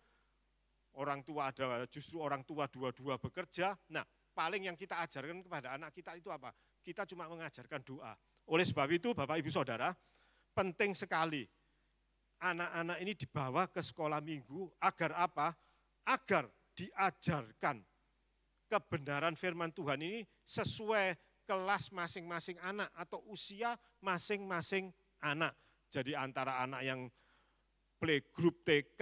Orang tua justru orang tua dua-dua bekerja. Nah, paling yang kita ajarkan kepada anak kita itu apa? Kita cuma mengajarkan doa. Oleh sebab itu, Bapak, Ibu, Saudara, penting sekali anak-anak ini dibawa ke sekolah minggu agar apa? Agar diajarkan kebenaran firman Tuhan ini sesuai kelas masing-masing anak atau usia masing-masing anak. Jadi antara anak yang playgroup TK,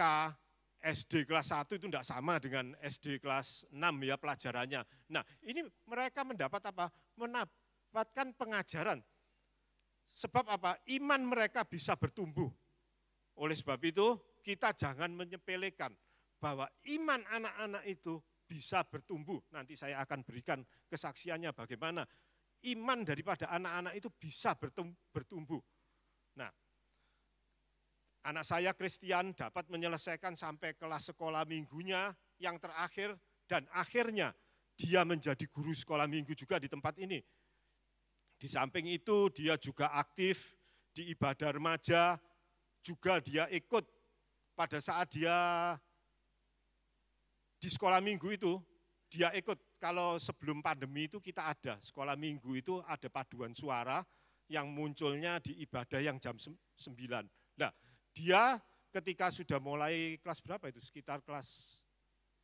SD kelas 1 itu tidak sama dengan SD kelas 6 ya pelajarannya. Nah, ini mereka mendapat apa? Mendapatkan pengajaran. Sebab apa? Iman mereka bisa bertumbuh. Oleh sebab itu, kita jangan menyepelekan bahwa iman anak-anak itu bisa bertumbuh. Nanti saya akan berikan kesaksiannya bagaimana iman daripada anak-anak itu bisa bertumbuh. Nah, anak saya Christian dapat menyelesaikan sampai kelas sekolah minggunya yang terakhir, dan akhirnya dia menjadi guru sekolah minggu juga di tempat ini. Di samping itu dia juga aktif di ibadah remaja, juga dia ikut pada saat dia di sekolah minggu itu, dia ikut. Kalau sebelum pandemi itu kita ada, sekolah minggu itu ada paduan suara yang munculnya di ibadah yang jam 9. Nah, dia ketika sudah mulai kelas berapa itu, sekitar kelas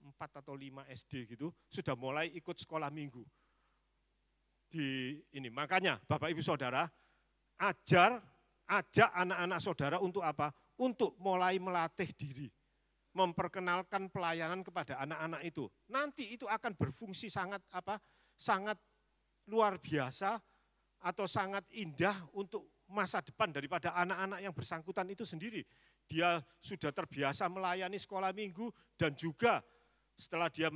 4 atau 5 SD gitu, sudah mulai ikut sekolah minggu. Di ini, makanya Bapak Ibu Saudara, ajak anak-anak saudara untuk apa? Untuk mulai melatih diri, memperkenalkan pelayanan kepada anak-anak itu. Nanti itu akan berfungsi sangat apa? Sangat luar biasa atau sangat indah untuk masa depan daripada anak-anak yang bersangkutan itu sendiri. Dia sudah terbiasa melayani sekolah minggu, dan juga setelah dia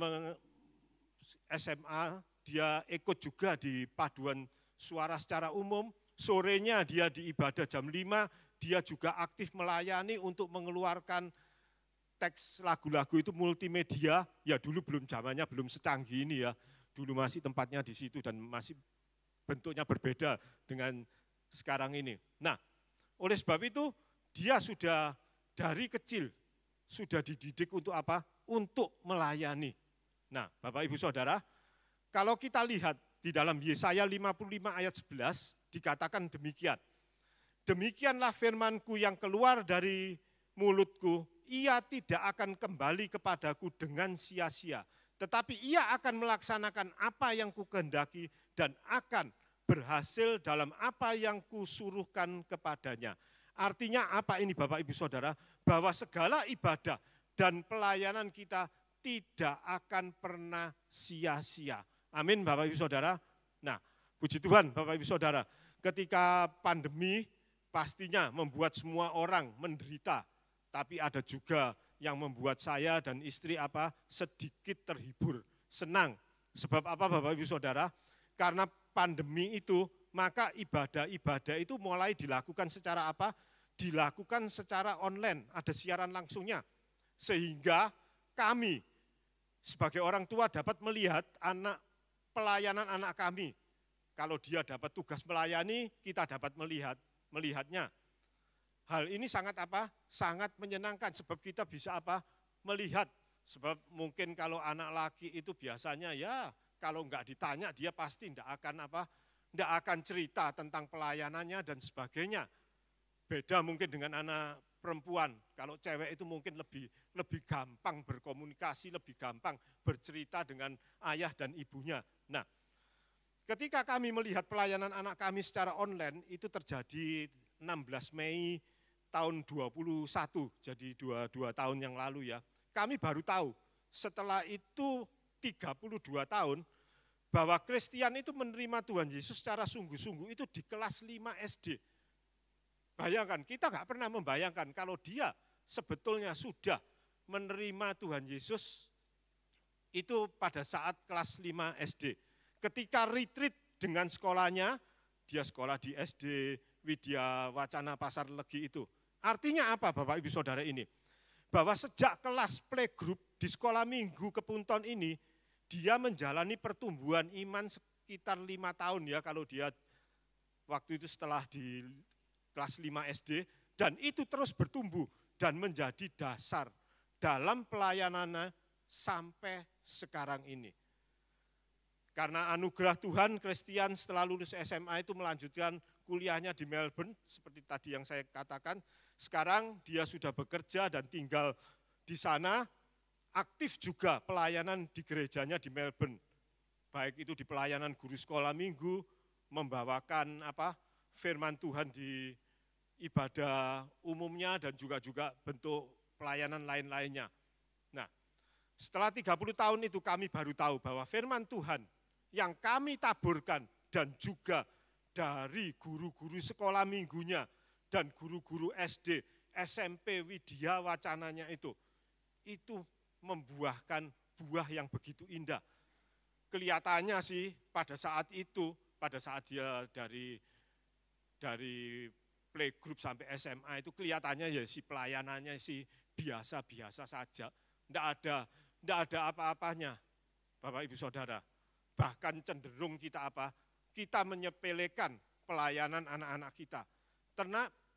SMA, dia ikut juga di paduan suara secara umum. Sorenya dia di ibadah jam 5, dia juga aktif melayani untuk mengeluarkan teks lagu-lagu itu multimedia. Ya dulu belum zamannya, belum secanggih ini ya. Dulu masih tempatnya di situ dan masih bentuknya berbeda dengan sekarang ini. Nah, oleh sebab itu dia sudah dari kecil sudah dididik untuk apa? Untuk melayani. Nah, Bapak Ibu Saudara, kalau kita lihat di dalam Yesaya 55 ayat 11 dikatakan demikian. Demikianlah firman-Ku yang keluar dari mulutku, ia tidak akan kembali kepadaku dengan sia-sia, tetapi ia akan melaksanakan apa yang Kukehendaki dan akan berhasil dalam apa yang Kusuruhkan kepadanya. Artinya apa ini Bapak Ibu Saudara? Bahwa segala ibadah dan pelayanan kita tidak akan pernah sia-sia. Amin Bapak Ibu Saudara. Nah, puji Tuhan Bapak Ibu Saudara, ketika pandemi pastinya membuat semua orang menderita, tapi ada juga yang membuat saya dan istri apa? Sedikit terhibur, senang. Sebab apa Bapak Ibu Saudara? Karena pandemi itu, maka ibadah-ibadah itu mulai dilakukan secara apa? Dilakukan secara online, ada siaran langsungnya. Sehingga kami sebagai orang tua dapat melihat anak pelayanan anak kami. Kalau dia dapat tugas melayani, kita dapat melihatnya. Hal ini sangat apa? Sangat menyenangkan sebab kita bisa apa? Melihat. Sebab mungkin kalau anak laki itu biasanya ya kalau enggak ditanya dia pasti enggak akan apa? Enggak akan cerita tentang pelayanannya dan sebagainya. Beda mungkin dengan anak perempuan. Kalau cewek itu mungkin lebih gampang berkomunikasi, lebih gampang bercerita dengan ayah dan ibunya. Nah, ketika kami melihat pelayanan anak kami secara online, itu terjadi 16 Mei tahun 21, jadi dua tahun yang lalu ya. Kami baru tahu, setelah itu 32 tahun, bahwa Kristian itu menerima Tuhan Yesus secara sungguh-sungguh itu di kelas 5 SD. Bayangkan, kita nggak pernah membayangkan kalau dia sebetulnya sudah menerima Tuhan Yesus itu pada saat kelas 5 SD. Ketika retreat dengan sekolahnya, dia sekolah di SD Widya Wacana Pasar Legi itu. Artinya apa Bapak Ibu Saudara ini? Bahwa sejak kelas playgroup di sekolah minggu Kepunton ini, dia menjalani pertumbuhan iman sekitar 5 tahun ya kalau dia waktu itu setelah di kelas 5 SD, dan itu terus bertumbuh dan menjadi dasar dalam pelayanannya sampai sekarang ini. Karena anugerah Tuhan, Kristian setelah lulus SMA itu melanjutkan kuliahnya di Melbourne, seperti tadi yang saya katakan. Sekarang dia sudah bekerja dan tinggal di sana, aktif juga pelayanan di gerejanya di Melbourne. Baik itu di pelayanan guru sekolah minggu, membawakan firman Tuhan di ibadah umumnya dan juga bentuk pelayanan lain-lainnya. Nah, setelah 30 tahun itu kami baru tahu bahwa firman Tuhan yang kami taburkan dan juga dari guru-guru sekolah minggunya dan guru-guru SD, SMP, Widya Wacananya itu membuahkan buah yang begitu indah. Kelihatannya sih pada saat itu, pada saat dia dari playgroup sampai SMA itu kelihatannya ya si pelayanannya sih biasa-biasa saja. Tidak ada apa-apanya, Bapak Ibu Saudara. Bahkan cenderung kita kita menyepelekan pelayanan anak-anak kita.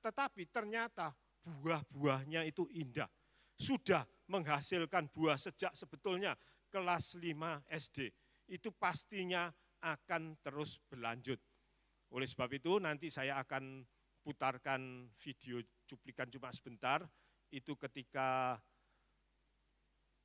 Tetapi ternyata buah-buahnya itu indah. Sudah menghasilkan buah sejak sebetulnya kelas 5 SD. Itu pastinya akan terus berlanjut. Oleh sebab itu nanti saya akan putarkan video cuplikan cuma sebentar. Itu ketika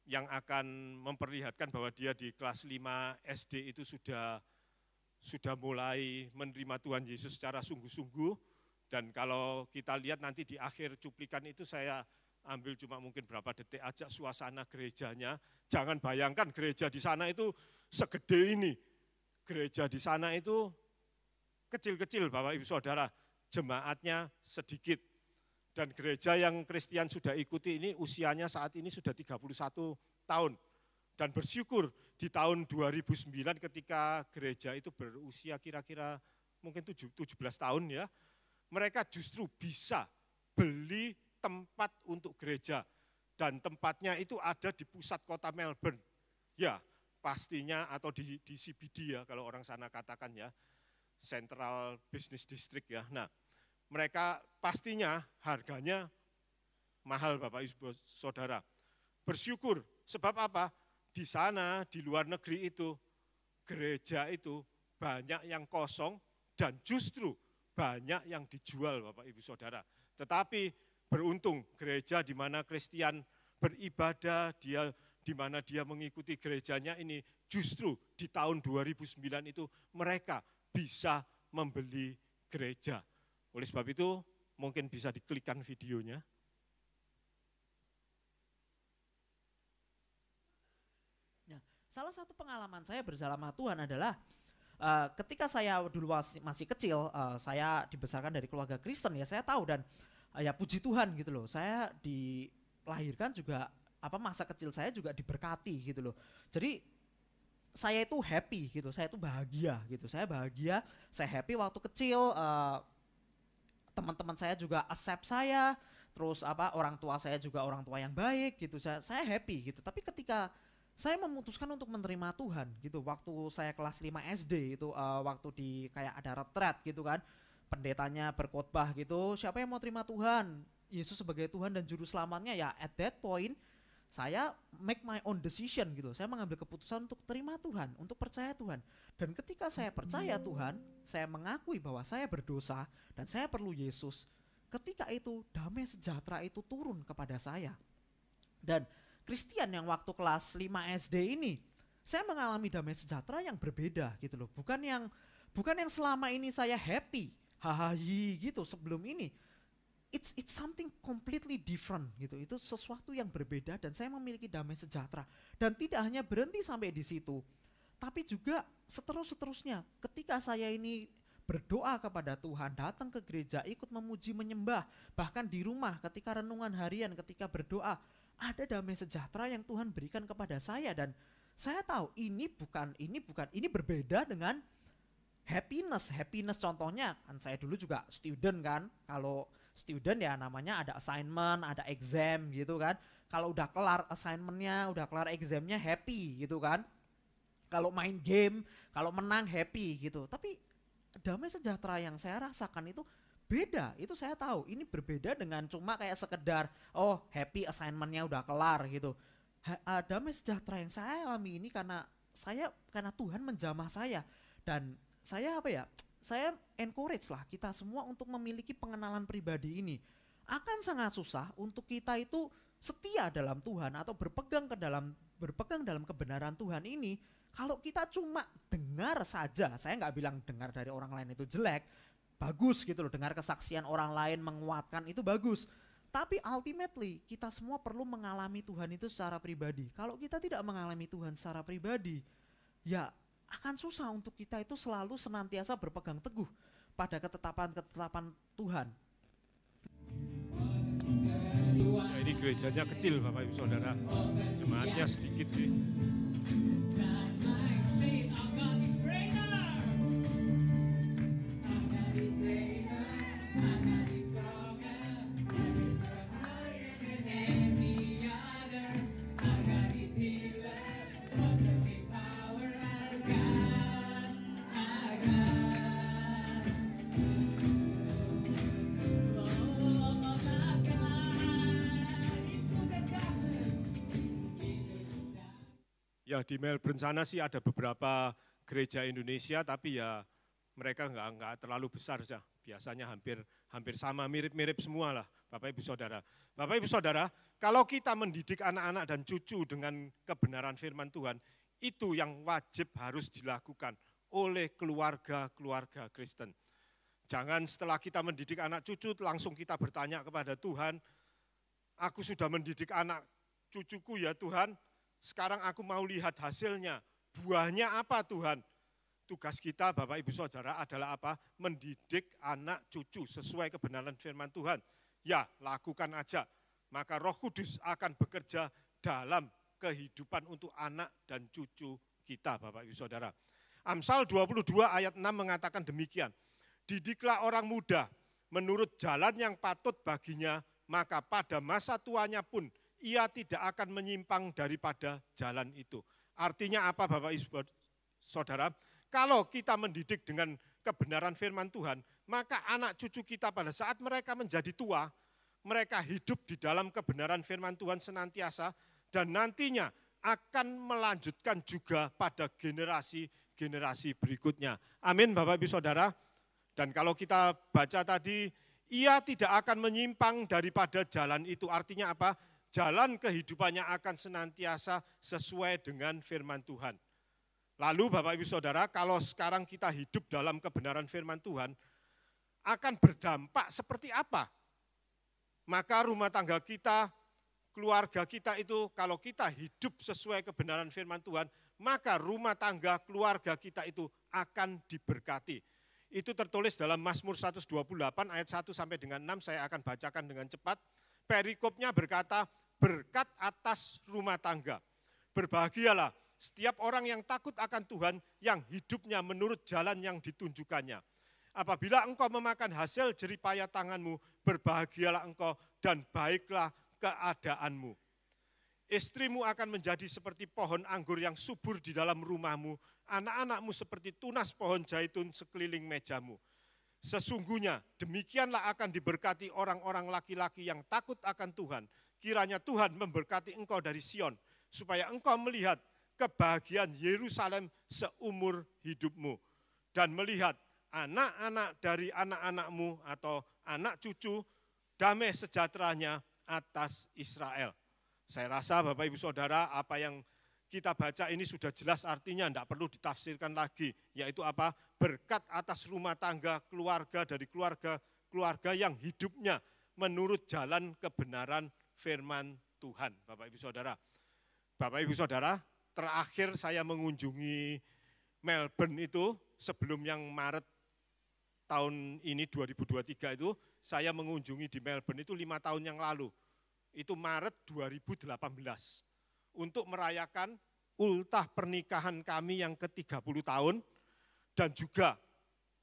yang akan memperlihatkan bahwa dia di kelas 5 SD itu sudah mulai menerima Tuhan Yesus secara sungguh-sungguh. Dan kalau kita lihat nanti di akhir cuplikan itu saya ambil cuma mungkin berapa detik aja suasana gerejanya. Jangan bayangkan gereja di sana itu segede ini. Gereja di sana itu kecil-kecil Bapak Ibu Saudara, jemaatnya sedikit. Dan gereja yang Kristian sudah ikuti ini usianya saat ini sudah 31 tahun. Dan bersyukur di tahun 2009 ketika gereja itu berusia kira-kira mungkin 17 tahun ya, mereka justru bisa beli tempat untuk gereja. Dan tempatnya itu ada di pusat kota Melbourne. Ya pastinya atau di CBD ya kalau orang sana katakan ya, Central Business District ya. Nah, mereka pastinya harganya mahal Bapak Ibu Saudara. Bersyukur, sebab apa? Di sana, di luar negeri itu, gereja itu banyak yang kosong dan justru banyak yang dijual Bapak Ibu Saudara. Tetapi beruntung gereja di mana Kristian beribadah, di mana dia mengikuti gerejanya ini, justru di tahun 2009 itu mereka bisa membeli gereja. Oleh sebab itu, mungkin bisa diklikkan videonya. Nah, salah satu pengalaman saya bersama Tuhan adalah ketika saya dulu masih kecil, saya dibesarkan dari keluarga Kristen ya, saya tahu dan ya puji Tuhan gitu loh. Saya dilahirkan juga masa kecil saya juga diberkati gitu loh. Jadi saya itu happy gitu, saya itu bahagia gitu. Saya bahagia, saya happy waktu kecil. Teman-teman saya juga accept saya, terus orang tua saya juga orang tua yang baik gitu. Saya happy gitu. Tapi ketika saya memutuskan untuk menerima Tuhan gitu. Waktu saya kelas 5 SD itu waktu di kayak ada retret gitu kan. Pendetanya berkhotbah gitu, siapa yang mau terima Tuhan? Yesus sebagai Tuhan dan juru selamatnya, ya at that point saya make my own decision gitu. Saya mengambil keputusan untuk terima Tuhan, untuk percaya Tuhan. Dan ketika saya percaya Tuhan, saya mengakui bahwa saya berdosa dan saya perlu Yesus. Ketika itu damai sejahtera itu turun kepada saya. Dan Kristian yang waktu kelas 5 SD ini, saya mengalami damai sejahtera yang berbeda gitu loh. Bukan yang selama ini saya happy, hahaha gitu sebelum ini. It's something completely different gitu. Itu sesuatu yang berbeda dan saya memiliki damai sejahtera. Dan tidak hanya berhenti sampai di situ, tapi juga seterusnya. Ketika saya ini berdoa kepada Tuhan, datang ke gereja, ikut memuji, menyembah, bahkan di rumah ketika renungan harian, ketika berdoa, ada damai sejahtera yang Tuhan berikan kepada saya. Dan saya tahu ini berbeda dengan happiness contohnya kan saya dulu juga student kan. Kalau student ya namanya ada assignment, ada exam gitu kan. Kalau udah kelar assignmentnya, udah kelar examnya happy gitu kan. Kalau main game, kalau menang happy gitu. Tapi damai sejahtera yang saya rasakan itu beda. Itu saya tahu ini berbeda dengan cuma kayak sekedar happy assignmentnya udah kelar gitu. Damai sejahtera yang saya alami ini karena Tuhan menjamah saya. Dan saya encourage lah kita semua untuk memiliki pengenalan pribadi ini. Akan sangat susah untuk kita itu setia dalam Tuhan atau berpegang dalam kebenaran Tuhan ini kalau kita cuma dengar saja. Saya nggak bilang dengar dari orang lain itu jelek, bagus gitu loh, dengar kesaksian orang lain menguatkan itu bagus. Tapi ultimately kita semua perlu mengalami Tuhan itu secara pribadi. Kalau kita tidak mengalami Tuhan secara pribadi, ya akan susah untuk kita itu selalu senantiasa berpegang teguh pada ketetapan Tuhan. Ya, ini gerejanya kecil Bapak Ibu Saudara, jemaatnya sedikit sih. Ya di Melbourne sana sih ada beberapa gereja Indonesia, tapi ya mereka enggak terlalu besar saja. Biasanya hampir sama, mirip-mirip semua lah Bapak Ibu Saudara. Bapak Ibu Saudara, kalau kita mendidik anak-anak dan cucu dengan kebenaran firman Tuhan, itu yang wajib harus dilakukan oleh keluarga-keluarga Kristen. Jangan setelah kita mendidik anak cucu langsung kita bertanya kepada Tuhan, aku sudah mendidik anak cucuku ya Tuhan, sekarang aku mau lihat hasilnya, buahnya apa Tuhan? Tugas kita Bapak Ibu Saudara adalah apa? Mendidik anak cucu sesuai kebenaran firman Tuhan. Ya, lakukan aja. Maka Roh Kudus akan bekerja dalam kehidupan untuk anak dan cucu kita Bapak Ibu Saudara. Amsal 22 ayat 6 mengatakan demikian. Didiklah orang muda menurut jalan yang patut baginya, maka pada masa tuanya pun ia tidak akan menyimpang daripada jalan itu. Artinya apa Bapak Ibu Saudara? Kalau kita mendidik dengan kebenaran firman Tuhan, maka anak cucu kita pada saat mereka menjadi tua, mereka hidup di dalam kebenaran firman Tuhan senantiasa, dan nantinya akan melanjutkan juga pada generasi berikutnya. Amin Bapak Ibu Saudara. Dan kalau kita baca tadi, ia tidak akan menyimpang daripada jalan itu. Artinya apa? Jalan kehidupannya akan senantiasa sesuai dengan firman Tuhan. Lalu Bapak Ibu Saudara, kalau sekarang kita hidup dalam kebenaran firman Tuhan, akan berdampak seperti apa? Maka rumah tangga kita, keluarga kita itu, kalau kita hidup sesuai kebenaran firman Tuhan, maka rumah tangga keluarga kita itu akan diberkati. Itu tertulis dalam Mazmur 128 ayat 1 sampai dengan 6, saya akan bacakan dengan cepat. Perikopnya berkata, berkat atas rumah tangga. Berbahagialah setiap orang yang takut akan Tuhan, yang hidupnya menurut jalan yang ditunjukkannya. Apabila engkau memakan hasil jeripaya tanganmu, berbahagialah engkau dan baiklah keadaanmu. Istrimu akan menjadi seperti pohon anggur yang subur di dalam rumahmu, anak-anakmu seperti tunas pohon zaitun sekeliling mejamu. Sesungguhnya demikianlah akan diberkati orang-orang laki-laki yang takut akan Tuhan. Kiranya Tuhan memberkati engkau dari Sion, supaya engkau melihat kebahagiaan Yerusalem seumur hidupmu. Dan melihat anak-anak dari anak-anakmu atau anak cucu, damai sejahteranya atas Israel. Saya rasa Bapak Ibu Saudara, apa yang kita baca ini sudah jelas artinya, tidak perlu ditafsirkan lagi, yaitu apa? Berkat atas rumah tangga keluarga dari keluarga yang hidupnya menurut jalan kebenaran firman Tuhan. Bapak Ibu Saudara, terakhir saya mengunjungi Melbourne itu sebelum yang Maret tahun ini 2023 itu, saya mengunjungi di Melbourne itu 5 tahun yang lalu. Itu Maret 2018, untuk merayakan ultah pernikahan kami yang ke-30 tahun, dan juga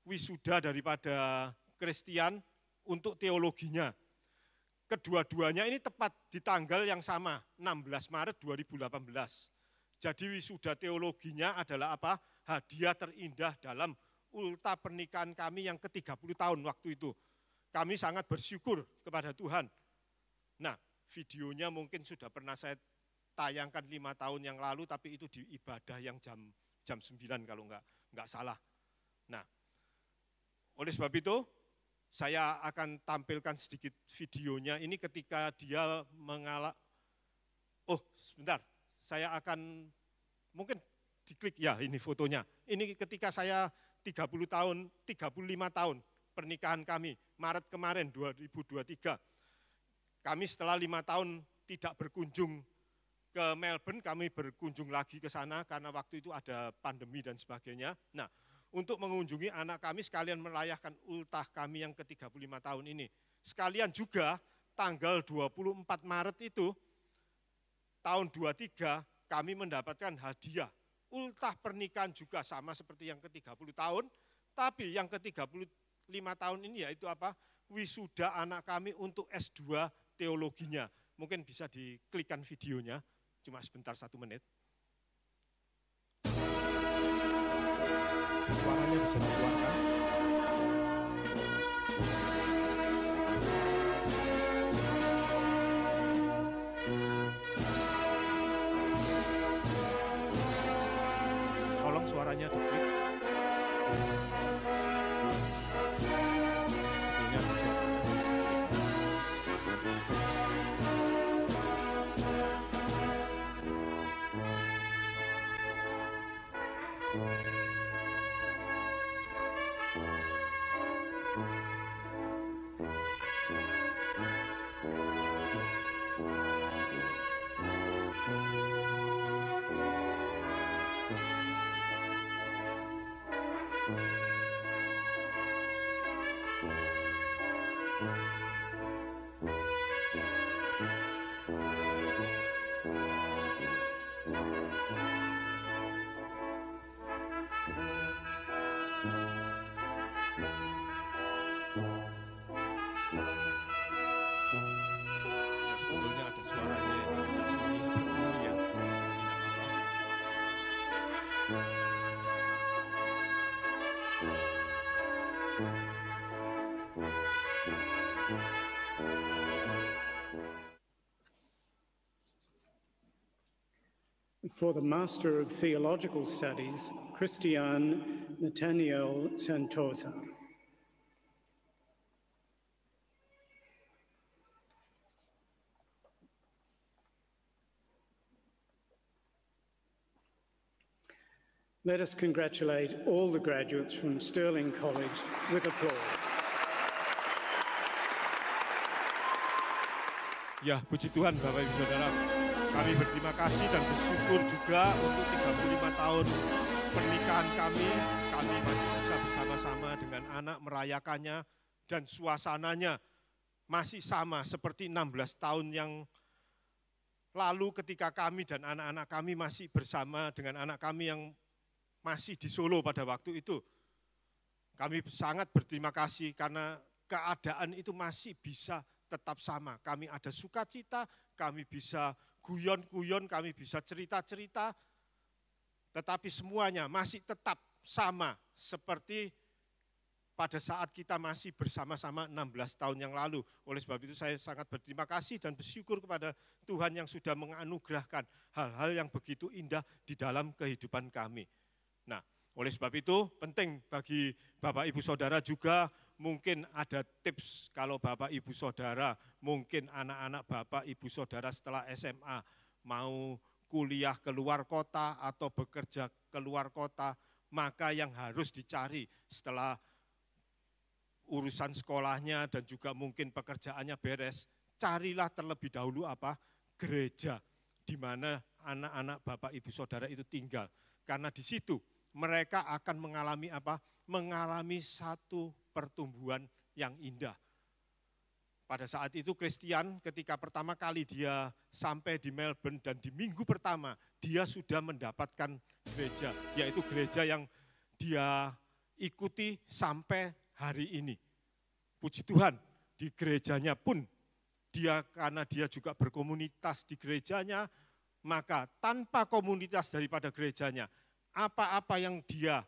wisuda daripada Christian untuk teologinya. Kedua-duanya ini tepat di tanggal yang sama, 16 Maret 2018. Jadi wisuda teologinya adalah apa? Hadiah terindah dalam ultah pernikahan kami yang ke-30 tahun waktu itu. Kami sangat bersyukur kepada Tuhan. Nah, videonya mungkin sudah pernah saya tayangkan 5 tahun yang lalu, tapi itu di ibadah yang jam 9 kalau enggak salah. Nah, oleh sebab itu, saya akan tampilkan sedikit videonya. Ini ketika dia sebentar, saya akan, mungkin diklik ya ini fotonya. Ini ketika saya 35 tahun pernikahan kami, Maret kemarin 2023. Kami setelah 5 tahun tidak berkunjung ke Melbourne, kami berkunjung lagi ke sana karena waktu itu ada pandemi dan sebagainya. Nah, untuk mengunjungi anak kami sekalian merayakan ultah kami yang ke-35 tahun ini. Sekalian juga tanggal 24 Maret itu, tahun 23 kami mendapatkan hadiah. Ultah pernikahan juga sama seperti yang ke-30 tahun, tapi yang ke-35 tahun ini yaitu apa? Wisuda anak kami untuk S2 teologinya. Mungkin bisa diklikkan videonya, cuma sebentar 1 menit. Suaranya bisa dikeluarkan. Tolong suaranya diklik. Sebetulnya bisa. Sebetulnya ada suaranya ya, jadi tidak sunyi seperti ini ya. For the Master of Theological Studies, Christian Nathaniel Santosa. Let us congratulate all the graduates from Stirling College with applause. Ya, puji Tuhan Bapak Ibu Saudara. Kami berterima kasih dan bersyukur juga untuk 35 tahun pernikahan kami. Kami masih bisa bersama-sama dengan anak merayakannya dan suasananya masih sama seperti 16 tahun yang lalu ketika kami dan anak-anak kami masih bersama dengan anak kami yang masih di Solo pada waktu itu. Kami sangat berterima kasih karena keadaan itu masih bisa tetap sama. Kami ada sukacita, kami bisa guyon-guyon, kami bisa cerita-cerita, tetapi semuanya masih tetap sama seperti pada saat kita masih bersama-sama 16 tahun yang lalu. Oleh sebab itu saya sangat berterima kasih dan bersyukur kepada Tuhan yang sudah menganugerahkan hal-hal yang begitu indah di dalam kehidupan kami. Nah, oleh sebab itu penting bagi Bapak Ibu Saudara juga mungkin ada tips kalau Bapak Ibu Saudara, mungkin anak-anak Bapak Ibu Saudara setelah SMA mau kuliah keluar kota atau bekerja keluar kota, maka yang harus dicari setelah urusan sekolahnya dan juga mungkin pekerjaannya beres, carilah terlebih dahulu apa? Gereja, di mana anak-anak Bapak Ibu Saudara itu tinggal. Karena di situ mereka akan mengalami apa? Mengalami satu pertumbuhan yang indah. Pada saat itu Christian ketika pertama kali dia sampai di Melbourne dan di minggu pertama dia sudah mendapatkan gereja, yaitu gereja yang dia ikuti sampai hari ini. Puji Tuhan, di gerejanya pun dia karena dia juga berkomunitas di gerejanya, maka tanpa komunitas daripada gerejanya, apa-apa yang dia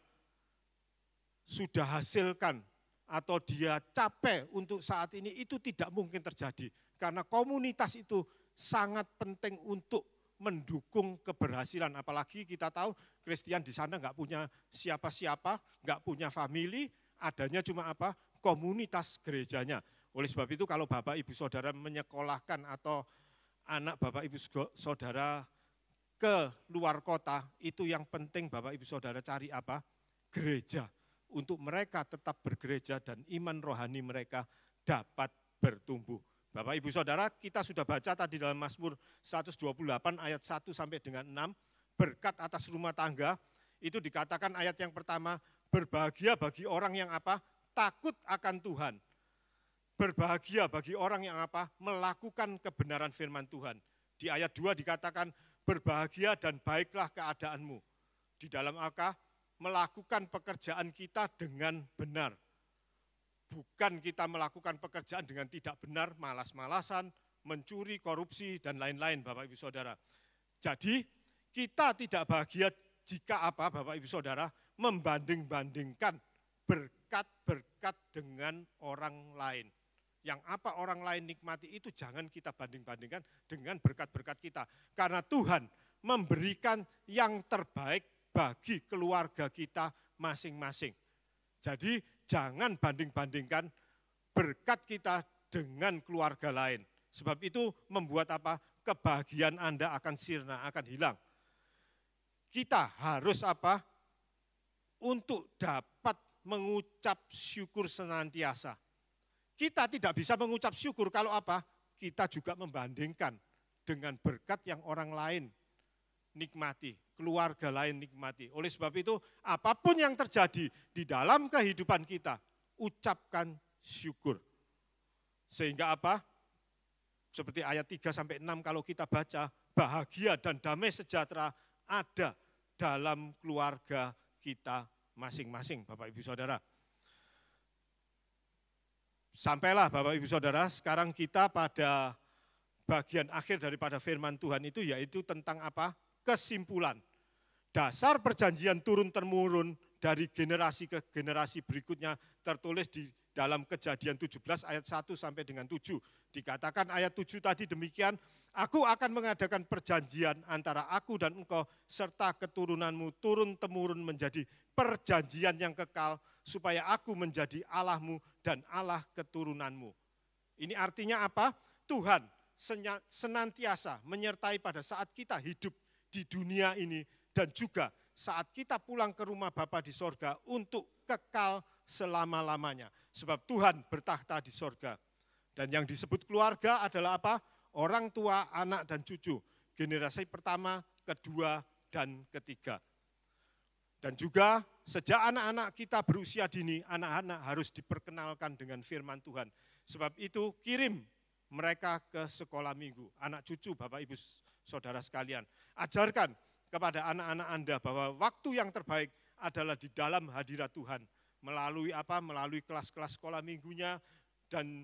sudah hasilkan atau dia capai untuk saat ini itu tidak mungkin terjadi. Karena komunitas itu sangat penting untuk mendukung keberhasilan. Apalagi kita tahu Christian di sana nggak punya siapa-siapa, nggak punya family, adanya cuma apa? Komunitas gerejanya. Oleh sebab itu kalau Bapak Ibu Saudara menyekolahkan atau anak Bapak Ibu Saudara ke luar kota, itu yang penting Bapak Ibu Saudara cari apa? Gereja. Untuk mereka tetap bergereja dan iman rohani mereka dapat bertumbuh. Bapak Ibu Saudara, kita sudah baca tadi dalam Mazmur 128 ayat 1 sampai dengan 6, berkat atas rumah tangga, itu dikatakan ayat yang pertama, berbahagia bagi orang yang apa? Takut akan Tuhan. Berbahagia bagi orang yang apa? Melakukan kebenaran firman Tuhan. Di ayat 2 dikatakan, berbahagia dan baiklah keadaanmu. Di dalam apa? Melakukan pekerjaan kita dengan benar. Bukan kita melakukan pekerjaan dengan tidak benar, malas-malasan, mencuri, korupsi, dan lain-lain Bapak Ibu Saudara. Jadi kita tidak bahagia jika apa Bapak Ibu Saudara membanding-bandingkan berkat-berkat dengan orang lain. Yang apa orang lain nikmati itu jangan kita banding-bandingkan dengan berkat-berkat kita. Karena Tuhan memberikan yang terbaik bagi keluarga kita masing-masing. Jadi jangan banding-bandingkan berkat kita dengan keluarga lain. Sebab itu membuat apa? Kebahagiaan Anda akan sirna, akan hilang. Kita harus apa? Untuk dapat mengucap syukur senantiasa. Kita tidak bisa mengucap syukur kalau apa? Kita juga membandingkan dengan berkat yang orang lain nikmati, keluarga lain nikmati. Oleh sebab itu, apapun yang terjadi di dalam kehidupan kita, ucapkan syukur. Sehingga apa? Seperti ayat 3 sampai 6 kalau kita baca, bahagia dan damai sejahtera ada dalam keluarga kita masing-masing, Bapak Ibu Saudara. Sampailah Bapak Ibu Saudara, sekarang kita pada bagian akhir daripada firman Tuhan itu, yaitu tentang apa? Kesimpulan. Dasar perjanjian turun-temurun dari generasi ke generasi berikutnya tertulis di dalam Kejadian 17 ayat 1 sampai dengan 7. Dikatakan ayat 7 tadi demikian, aku akan mengadakan perjanjian antara aku dan engkau serta keturunanmu turun-temurun menjadi perjanjian yang kekal supaya aku menjadi Allahmu dan Allah keturunanmu. Ini artinya apa? Tuhan senantiasa menyertai pada saat kita hidup di dunia ini dan juga saat kita pulang ke rumah Bapa di sorga untuk kekal selama-lamanya. Sebab Tuhan bertakhta di sorga. Dan yang disebut keluarga adalah apa? Orang tua, anak, dan cucu. Generasi pertama, kedua, dan ketiga. Dan juga sejak anak-anak kita berusia dini, anak-anak harus diperkenalkan dengan firman Tuhan. Sebab itu kirim mereka ke sekolah minggu. Anak cucu Bapak Ibu Saudara sekalian. Ajarkan kepada anak-anak Anda bahwa waktu yang terbaik adalah di dalam hadirat Tuhan. Melalui apa? Melalui kelas-kelas sekolah minggunya, dan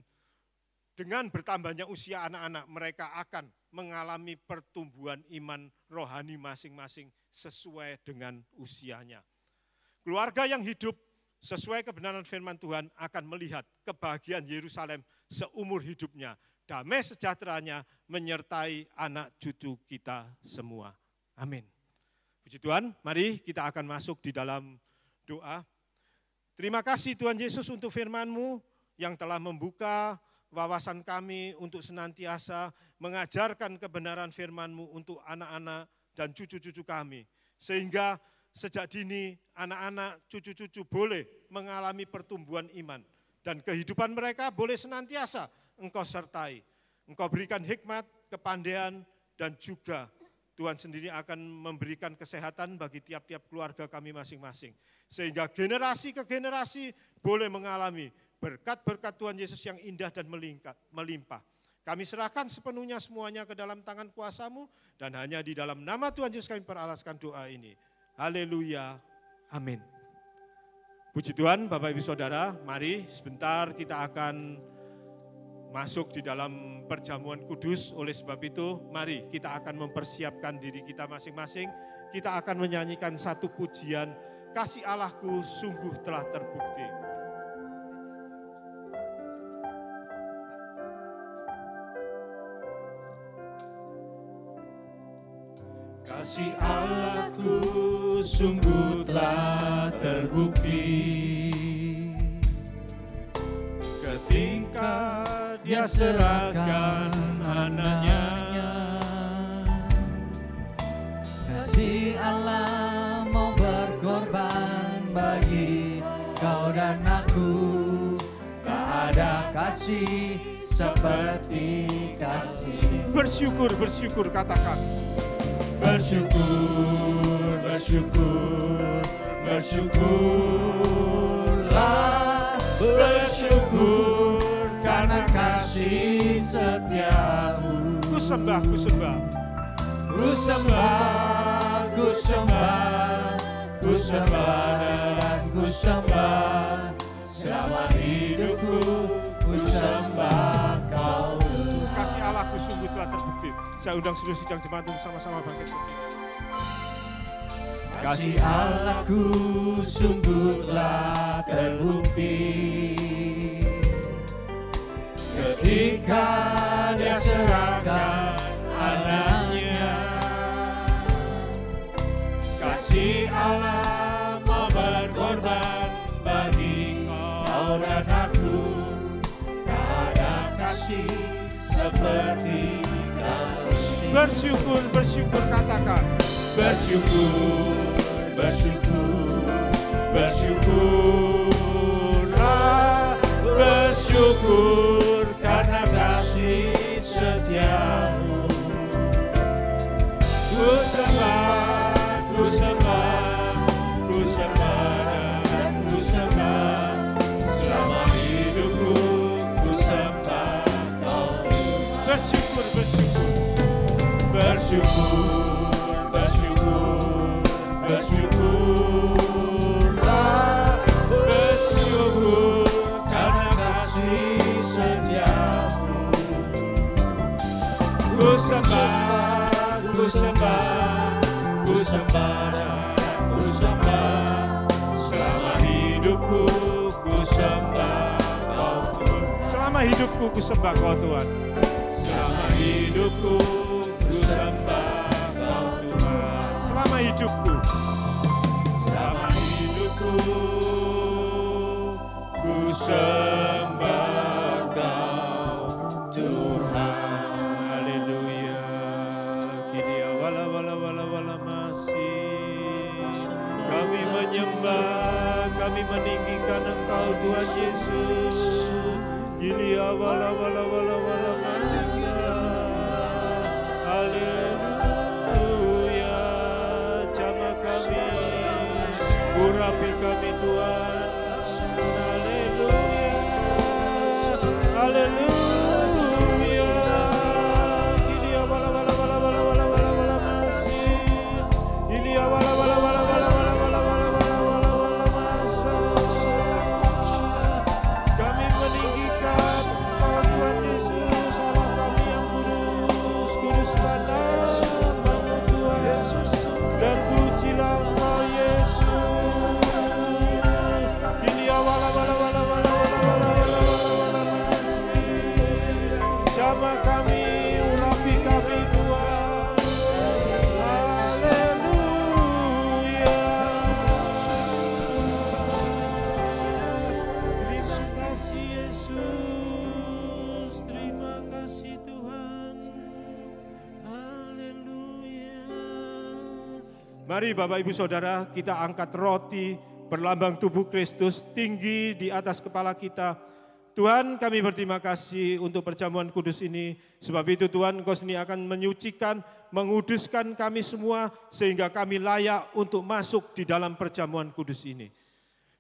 dengan bertambahnya usia anak-anak, mereka akan mengalami pertumbuhan iman rohani masing-masing sesuai dengan usianya. Keluarga yang hidup sesuai kebenaran firman Tuhan akan melihat kebahagiaan Yerusalem seumur hidupnya. Damai sejahteranya menyertai anak cucu kita semua. Amin. Puji Tuhan, mari kita akan masuk di dalam doa. Terima kasih Tuhan Yesus untuk firman-Mu yang telah membuka wawasan kami untuk senantiasa mengajarkan kebenaran firman-Mu untuk anak-anak dan cucu-cucu kami. Sehingga sejak dini anak-anak cucu-cucu boleh mengalami pertumbuhan iman. Dan kehidupan mereka boleh senantiasa Engkau sertai. Engkau berikan hikmat, kepandaian, dan juga Tuhan sendiri akan memberikan kesehatan bagi tiap-tiap keluarga kami masing-masing. Sehingga generasi ke generasi boleh mengalami berkat-berkat Tuhan Yesus yang indah dan melimpah. Kami serahkan sepenuhnya semuanya ke dalam tangan kuasa-Mu, dan hanya di dalam nama Tuhan Yesus kami peralaskan doa ini. Haleluya, amin. Puji Tuhan, Bapak Ibu Saudara, mari sebentar kita akan masuk di dalam perjamuan kudus. Oleh sebab itu, mari kita akan mempersiapkan diri kita masing-masing. Kita akan menyanyikan satu pujian, kasih Allahku sungguh telah terbukti. Kasih Allahku sungguh telah terbukti ketika Dia serahkan anaknya. Kasih Allah mau berkorban bagi kau dan aku. Tak ada kasih seperti kasih. Bersyukur, bersyukur, katakan. Bersyukur, bersyukur, bersyukurlah, bersyukur karena kasih setiamu. Ku sembah, ku sembah. Ku sembah, ku sembah, ku sembah dan ku sembah. Selama hidupku ku sembah kau. Kasih Allahku sungguh telah terbukti. Saya undang seluruh sidang jemaat untuk sama-sama bangkit. Kasih Allahku sungguh telah terbukti ketika Dia serahkan anaknya. Kasih Allah mau berkorban bagi kau dan aku. Tak ada kasih seperti kasih. Bersyukur, bersyukur, katakan. Bersyukur, bersyukur, bersyukurlah, bersyukur karena kasih setiamu. Ku sembah, ku sembah, ku sembah dan ku sembah. Selama hidupku ku sembah kau. Bersyukur, bersyukur. Bersyukur, bersyukurlah, bersyukur karena kasih setiamu. Ku sembah, ku sembah, ku sembah dan ku sembah. Selama hidupku ku sembah kau Tuhan. Selama hidupku ku sembah kau Tuhan. Selama hidupku ku sembah kau Tuhan. Selama hidupku. Selama hidupku ku sembah kau Tuhan. Haleluya. Kini wala masih. Kami menyembah, kami meninggikan Engkau Tuhan Yesus. Kini wala masih. Haleluya. Jama kami, urapi kami Tuhan. Haleluya. Haleluya. Kami meninggikan Engkau Tuhan Yesus, Allah kami yang kudus, kudus Mari Bapak Ibu Saudara, kita angkat roti berlambang tubuh Kristus tinggi di atas kepala kita. Tuhan, kami berterima kasih untuk perjamuan kudus ini. Sebab itu Tuhan, Engkau sendiri akan menyucikan, menguduskan kami semua sehingga kami layak untuk masuk di dalam perjamuan kudus ini.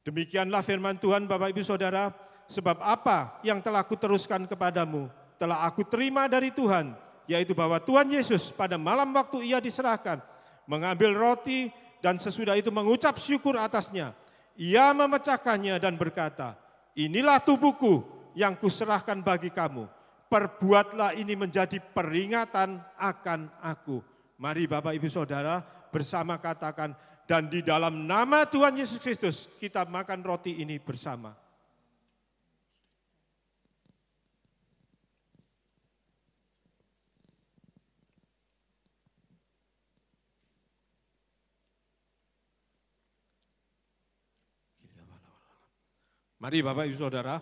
Demikianlah firman Tuhan Bapak Ibu Saudara, sebab apa yang telah kuteruskan kepadamu, telah aku terima dari Tuhan, yaitu bahwa Tuhan Yesus pada malam waktu ia diserahkan, mengambil roti dan sesudah itu mengucap syukur atasnya. Ia memecahkannya dan berkata, inilah tubuhku yang kuserahkan bagi kamu. Perbuatlah ini menjadi peringatan akan aku. Mari Bapak Ibu Saudara bersama katakan, dan di dalam nama Tuhan Yesus Kristus kita makan roti ini bersama. Mari Bapak Ibu Saudara,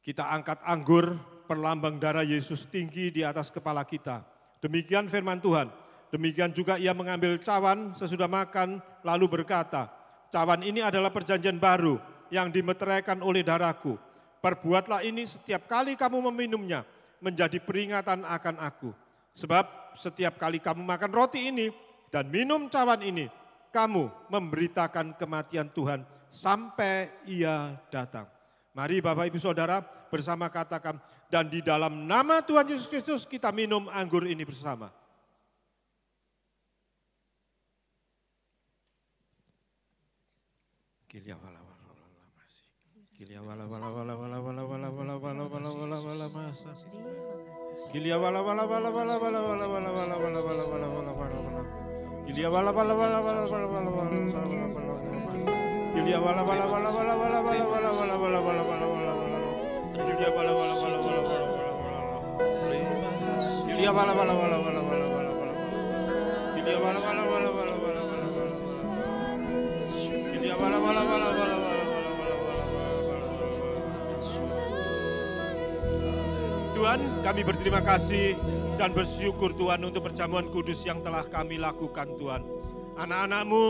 kita angkat anggur perlambang darah Yesus tinggi di atas kepala kita. Demikian firman Tuhan. Demikian juga ia mengambil cawan sesudah makan lalu berkata, cawan ini adalah perjanjian baru yang dimeteraikan oleh darahku. Perbuatlah ini setiap kali kamu meminumnya menjadi peringatan akan aku. Sebab setiap kali kamu makan roti ini dan minum cawan ini, kamu memberitakan kematian Tuhan sampai ia datang. Mari Bapak Ibu Saudara bersama katakan, dan di dalam nama Tuhan Yesus Kristus kita minum anggur ini bersama. Tuhan, kami berterima kasih dan bersyukur Tuhan untuk perjamuan kudus yang telah kami lakukan Tuhan. Anak-anak-Mu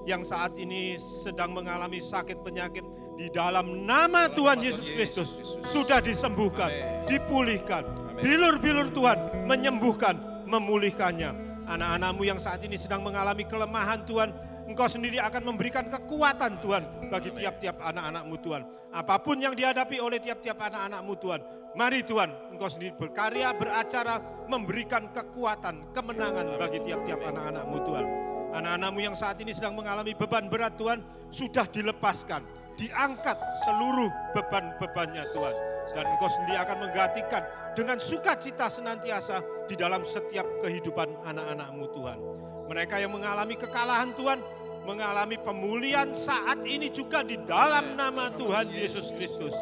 yang saat ini sedang mengalami sakit penyakit, di dalam nama Tuhan Yesus Kristus sudah disembuhkan, dipulihkan. Bilur-bilur Tuhan menyembuhkan, memulihkannya. Anak-anak-Mu yang saat ini sedang mengalami kelemahan Tuhan, Engkau sendiri akan memberikan kekuatan Tuhan bagi tiap-tiap anak-anak-Mu Tuhan. Apapun yang dihadapi oleh tiap-tiap anak-anak-Mu Tuhan, mari Tuhan, Engkau sendiri berkarya, beracara, memberikan kekuatan, kemenangan bagi tiap-tiap anak-anak-Mu Tuhan. Anak-anak-Mu yang saat ini sedang mengalami beban berat Tuhan, sudah dilepaskan, diangkat seluruh beban-bebannya Tuhan. Dan Engkau sendiri akan menggantikan dengan sukacita senantiasa di dalam setiap kehidupan anak-anak-Mu Tuhan. Mereka yang mengalami kekalahan Tuhan, mengalami pemulihan saat ini juga di dalam nama Tuhan Yesus Kristus.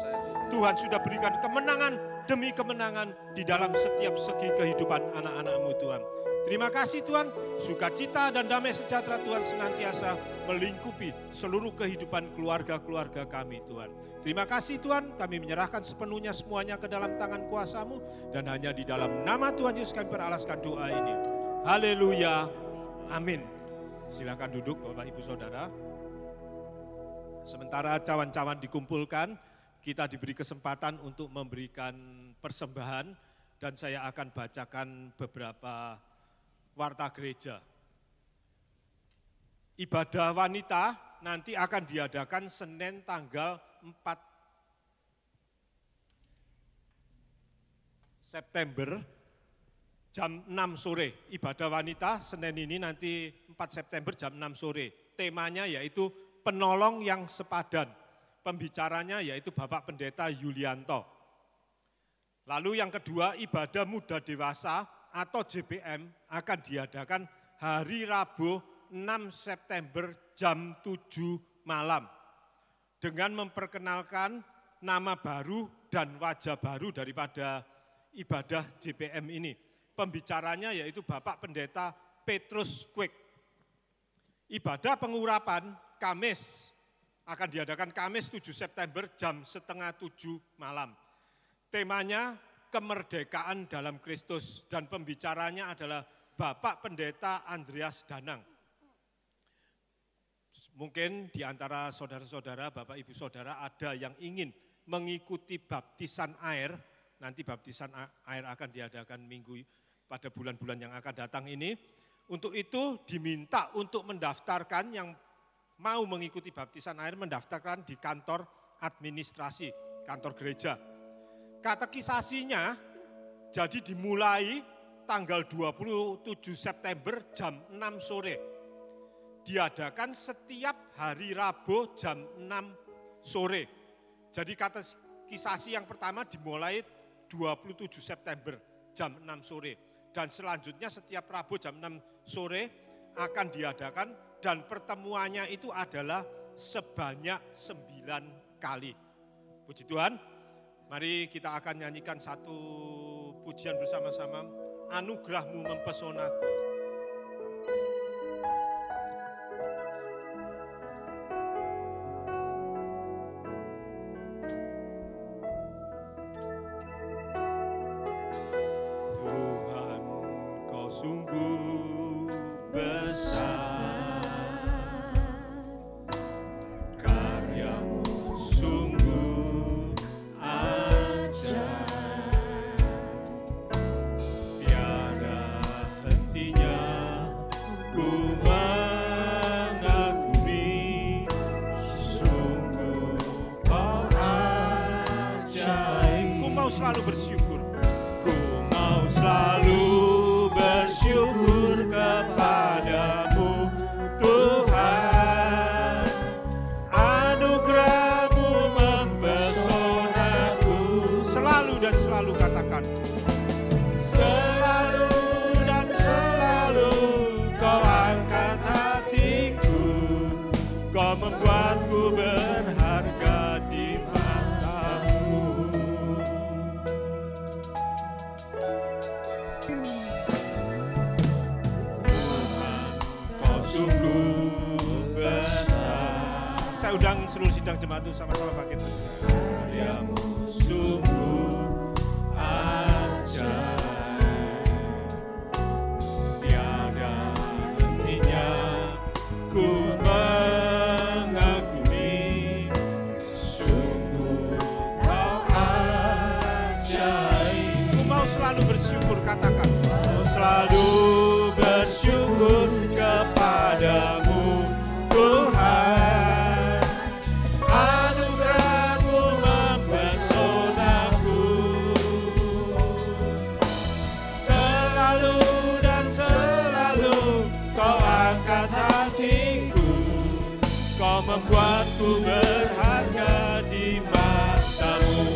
Tuhan sudah berikan kemenangan demi kemenangan di dalam setiap segi kehidupan anak-anak-Mu Tuhan. Terima kasih Tuhan, sukacita dan damai sejahtera Tuhan senantiasa melingkupi seluruh kehidupan keluarga-keluarga kami Tuhan. Terima kasih Tuhan, kami menyerahkan sepenuhnya semuanya ke dalam tangan kuasa-Mu, dan hanya di dalam nama Tuhan Yesus kami beralaskan doa ini. Haleluya, amin. Silakan duduk Bapak Ibu Saudara. Sementara cawan-cawan dikumpulkan, kita diberi kesempatan untuk memberikan persembahan, dan saya akan bacakan beberapa warta gereja. Ibadah wanita nanti akan diadakan Senin tanggal 4 September jam 6 sore. Ibadah wanita Senin ini nanti 4 September jam 6 sore. Temanya yaitu penolong yang sepadan. Pembicaranya yaitu Bapak Pendeta Yulianto. Lalu yang kedua, ibadah muda dewasa atau JPM akan diadakan hari Rabu 6 September jam 7 malam. Dengan memperkenalkan nama baru dan wajah baru daripada ibadah JPM ini. Pembicaranya yaitu Bapak Pendeta Petrus Kwek. Ibadah pengurapan Kamis akan diadakan Kamis 7 September jam setengah 7 malam. Temanya kemerdekaan dalam Kristus, dan pembicaranya adalah Bapak Pendeta Andreas Danang. Mungkin di antara saudara-saudara, Bapak Ibu Saudara ada yang ingin mengikuti baptisan air. Nanti baptisan air akan diadakan pada bulan-bulan yang akan datang ini. Untuk itu diminta untuk mendaftarkan yang mau mengikuti baptisan air, mendaftarkan di kantor administrasi, kantor gereja. Katekisasinya jadi dimulai tanggal 27 September jam 6 sore. Diadakan setiap hari Rabu jam 6 sore. Jadi katekisasi yang pertama dimulai 27 September jam 6 sore. Dan selanjutnya setiap Rabu jam 6 sore akan diadakan dan pertemuannya itu adalah sebanyak 9 kali. Puji Tuhan, mari kita akan nyanyikan satu pujian bersama-sama. Anugerahmu mempesonaku. Sungguh besar, karyamu sungguh ajaib, tiada hentinya ku mengagumi, sungguh kau ajaib. Ku mau selalu bersyukur, ku mau selalu bersyukur kepadamu Tuhan, anugerahmu mempesonaku. selalu dan selalu katakan. Selalu dan selalu kau angkat hatiku, kau membuatku berharga di matamu. Sungguh besar. Saya undang seluruh sidang jemaat itu sama-sama bangkit. Karyamu sungguh ajaib, tiada hentinya ku mengagumi, sungguh kau ajaib. Ku mau selalu bersyukur, katakan. Mau selalu bersyukur kepadamu Tuhan, anugerahmu mempesonaku. Selalu dan selalu kau angkat hatiku, kau membuatku berharga di matamu.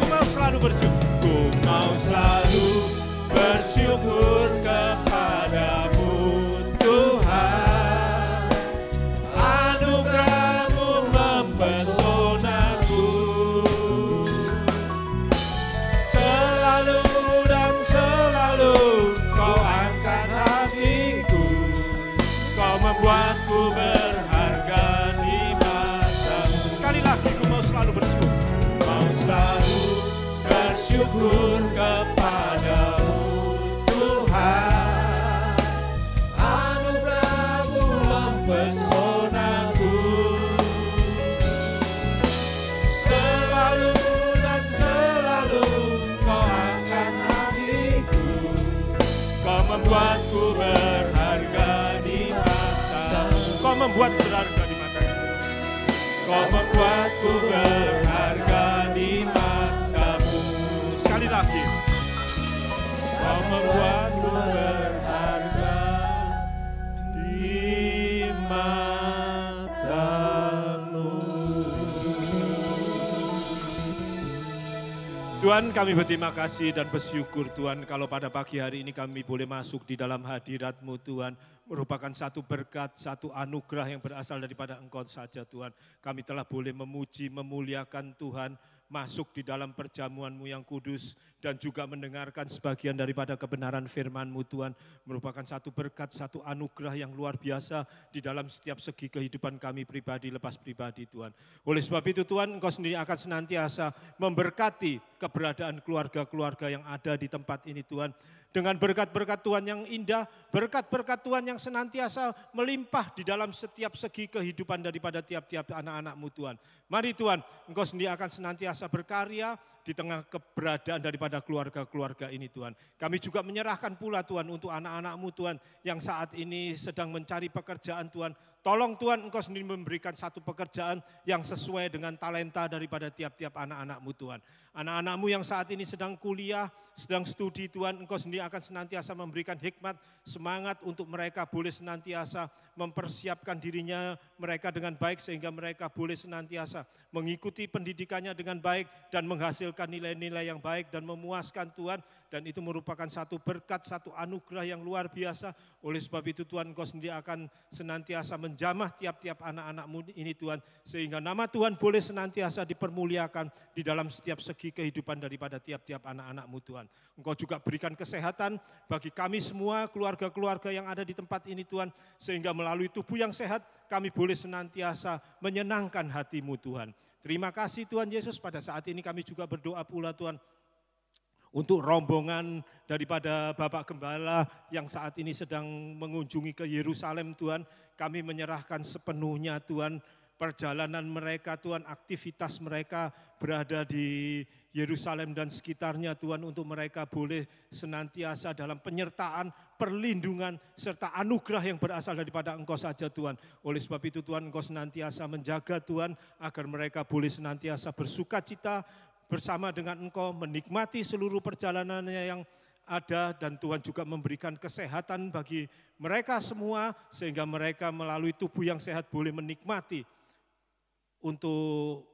Ku mau selalu bersyukur. Ku mau selalu bersyukur kepadamu Tuhan, anugerahmu mempesonaku. Selalu dan selalu kau angkat hatiku, kau membuatku berharga di matamu. Sekali lagi, ku mau selalu bersyukur. Mau selalu bersyukur kepadamu Tuhan, anugerahmu mempesonaku. Selalu dan selalu kau angkat hatiku, kau membuatku berharga di matamu. Kau membuat berharga di matamu. Kau membuatku berharga di matamu. Sekali lagi. Kau membuatku berharga di matamu. Tuhan, kami berterima kasih dan bersyukur Tuhan kalau pada pagi hari ini kami boleh masuk di dalam hadirat-Mu Tuhan. Merupakan satu berkat, satu anugerah yang berasal daripada Engkau saja Tuhan. Kami telah boleh memuji, memuliakan Tuhan, masuk di dalam perjamuan-Mu yang kudus. dan juga mendengarkan sebagian daripada kebenaran firman-Mu Tuhan, merupakan satu berkat, satu anugerah yang luar biasa di dalam setiap segi kehidupan kami pribadi, lepas pribadi Tuhan. Oleh sebab itu Tuhan, Engkau sendiri akan senantiasa memberkati keberadaan keluarga-keluarga yang ada di tempat ini Tuhan, dengan berkat-berkat Tuhan yang indah, berkat-berkat Tuhan yang senantiasa melimpah di dalam setiap segi kehidupan daripada tiap-tiap anak-anak-Mu Tuhan. Mari Tuhan, Engkau sendiri akan senantiasa berkarya di tengah keberadaan daripada keluarga-keluarga ini Tuhan. Kami juga menyerahkan pula Tuhan untuk anak-anak-Mu Tuhan yang saat ini sedang mencari pekerjaan Tuhan. Tolong Tuhan, Engkau sendiri memberikan satu pekerjaan yang sesuai dengan talenta daripada tiap-tiap anak-anak-Mu Tuhan. Anak-anak-Mu yang saat ini sedang kuliah, sedang studi Tuhan, Engkau sendiri akan senantiasa memberikan hikmat, semangat untuk mereka boleh senantiasa mempersiapkan dirinya mereka dengan baik sehingga mereka boleh senantiasa mengikuti pendidikannya dengan baik dan menghasilkan nilai-nilai yang baik dan memuaskan Tuhan. Dan itu merupakan satu berkat, satu anugerah yang luar biasa. Oleh sebab itu Tuhan, Engkau sendiri akan senantiasa menjamah tiap-tiap anak-anak-Mu ini Tuhan, sehingga nama Tuhan boleh senantiasa dipermuliakan di dalam setiap segi kehidupan daripada tiap-tiap anak-anak-Mu Tuhan. Engkau juga berikan kesehatan bagi kami semua, keluarga-keluarga yang ada di tempat ini Tuhan, sehingga melalui tubuh yang sehat kami boleh senantiasa menyenangkan hati-Mu Tuhan. Terima kasih Tuhan Yesus, pada saat ini kami juga berdoa pula Tuhan, untuk rombongan daripada Bapak Gembala yang saat ini sedang mengunjungi ke Yerusalem Tuhan, kami menyerahkan sepenuhnya Tuhan perjalanan mereka Tuhan, aktivitas mereka berada di Yerusalem dan sekitarnya Tuhan, untuk mereka boleh senantiasa dalam penyertaan, perlindungan, serta anugerah yang berasal daripada Engkau saja Tuhan. Oleh sebab itu Tuhan, Engkau senantiasa menjaga Tuhan, agar mereka boleh senantiasa bersuka cita bersama dengan Engkau, menikmati seluruh perjalanannya yang ada, dan Tuhan juga memberikan kesehatan bagi mereka semua, sehingga mereka melalui tubuh yang sehat boleh menikmati untuk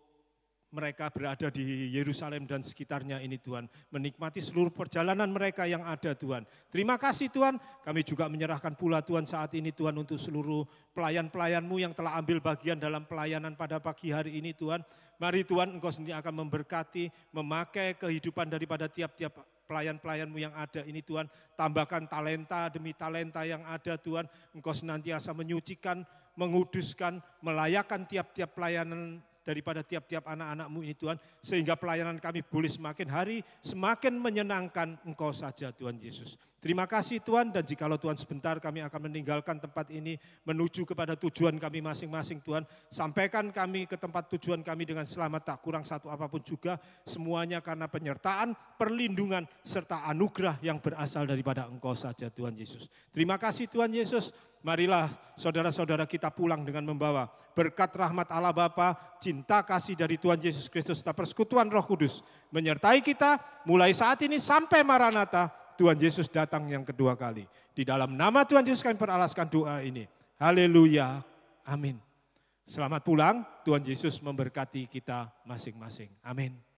mereka berada di Yerusalem dan sekitarnya ini Tuhan, menikmati seluruh perjalanan mereka yang ada Tuhan. Terima kasih Tuhan, kami juga menyerahkan pula Tuhan saat ini Tuhan untuk seluruh pelayan-pelayan-Mu yang telah ambil bagian dalam pelayanan pada pagi hari ini Tuhan. Mari Tuhan, Engkau sendiri akan memberkati, memakai kehidupan daripada tiap-tiap pelayan-pelayan-Mu yang ada ini Tuhan. Tambahkan talenta demi talenta yang ada Tuhan, Engkau senantiasa menyucikan, menguduskan, melayakan tiap-tiap pelayanan daripada tiap-tiap anak-anak-Mu ini Tuhan, sehingga pelayanan kami boleh semakin hari semakin menyenangkan Engkau saja Tuhan Yesus. Terima kasih Tuhan, dan jikalau Tuhan sebentar kami akan meninggalkan tempat ini menuju kepada tujuan kami masing-masing Tuhan. Sampaikan kami ke tempat tujuan kami dengan selamat, tak kurang satu apapun juga, semuanya karena penyertaan, perlindungan, serta anugerah yang berasal daripada Engkau saja Tuhan Yesus. Terima kasih Tuhan Yesus. Marilah saudara-saudara kita pulang dengan membawa berkat rahmat Allah Bapa, cinta kasih dari Tuhan Yesus Kristus, serta persekutuan Roh Kudus menyertai kita mulai saat ini sampai Maranatha, Tuhan Yesus datang yang kedua kali. Di dalam nama Tuhan Yesus kami peralaskan doa ini. Haleluya. Amin. Selamat pulang, Tuhan Yesus memberkati kita masing-masing. Amin.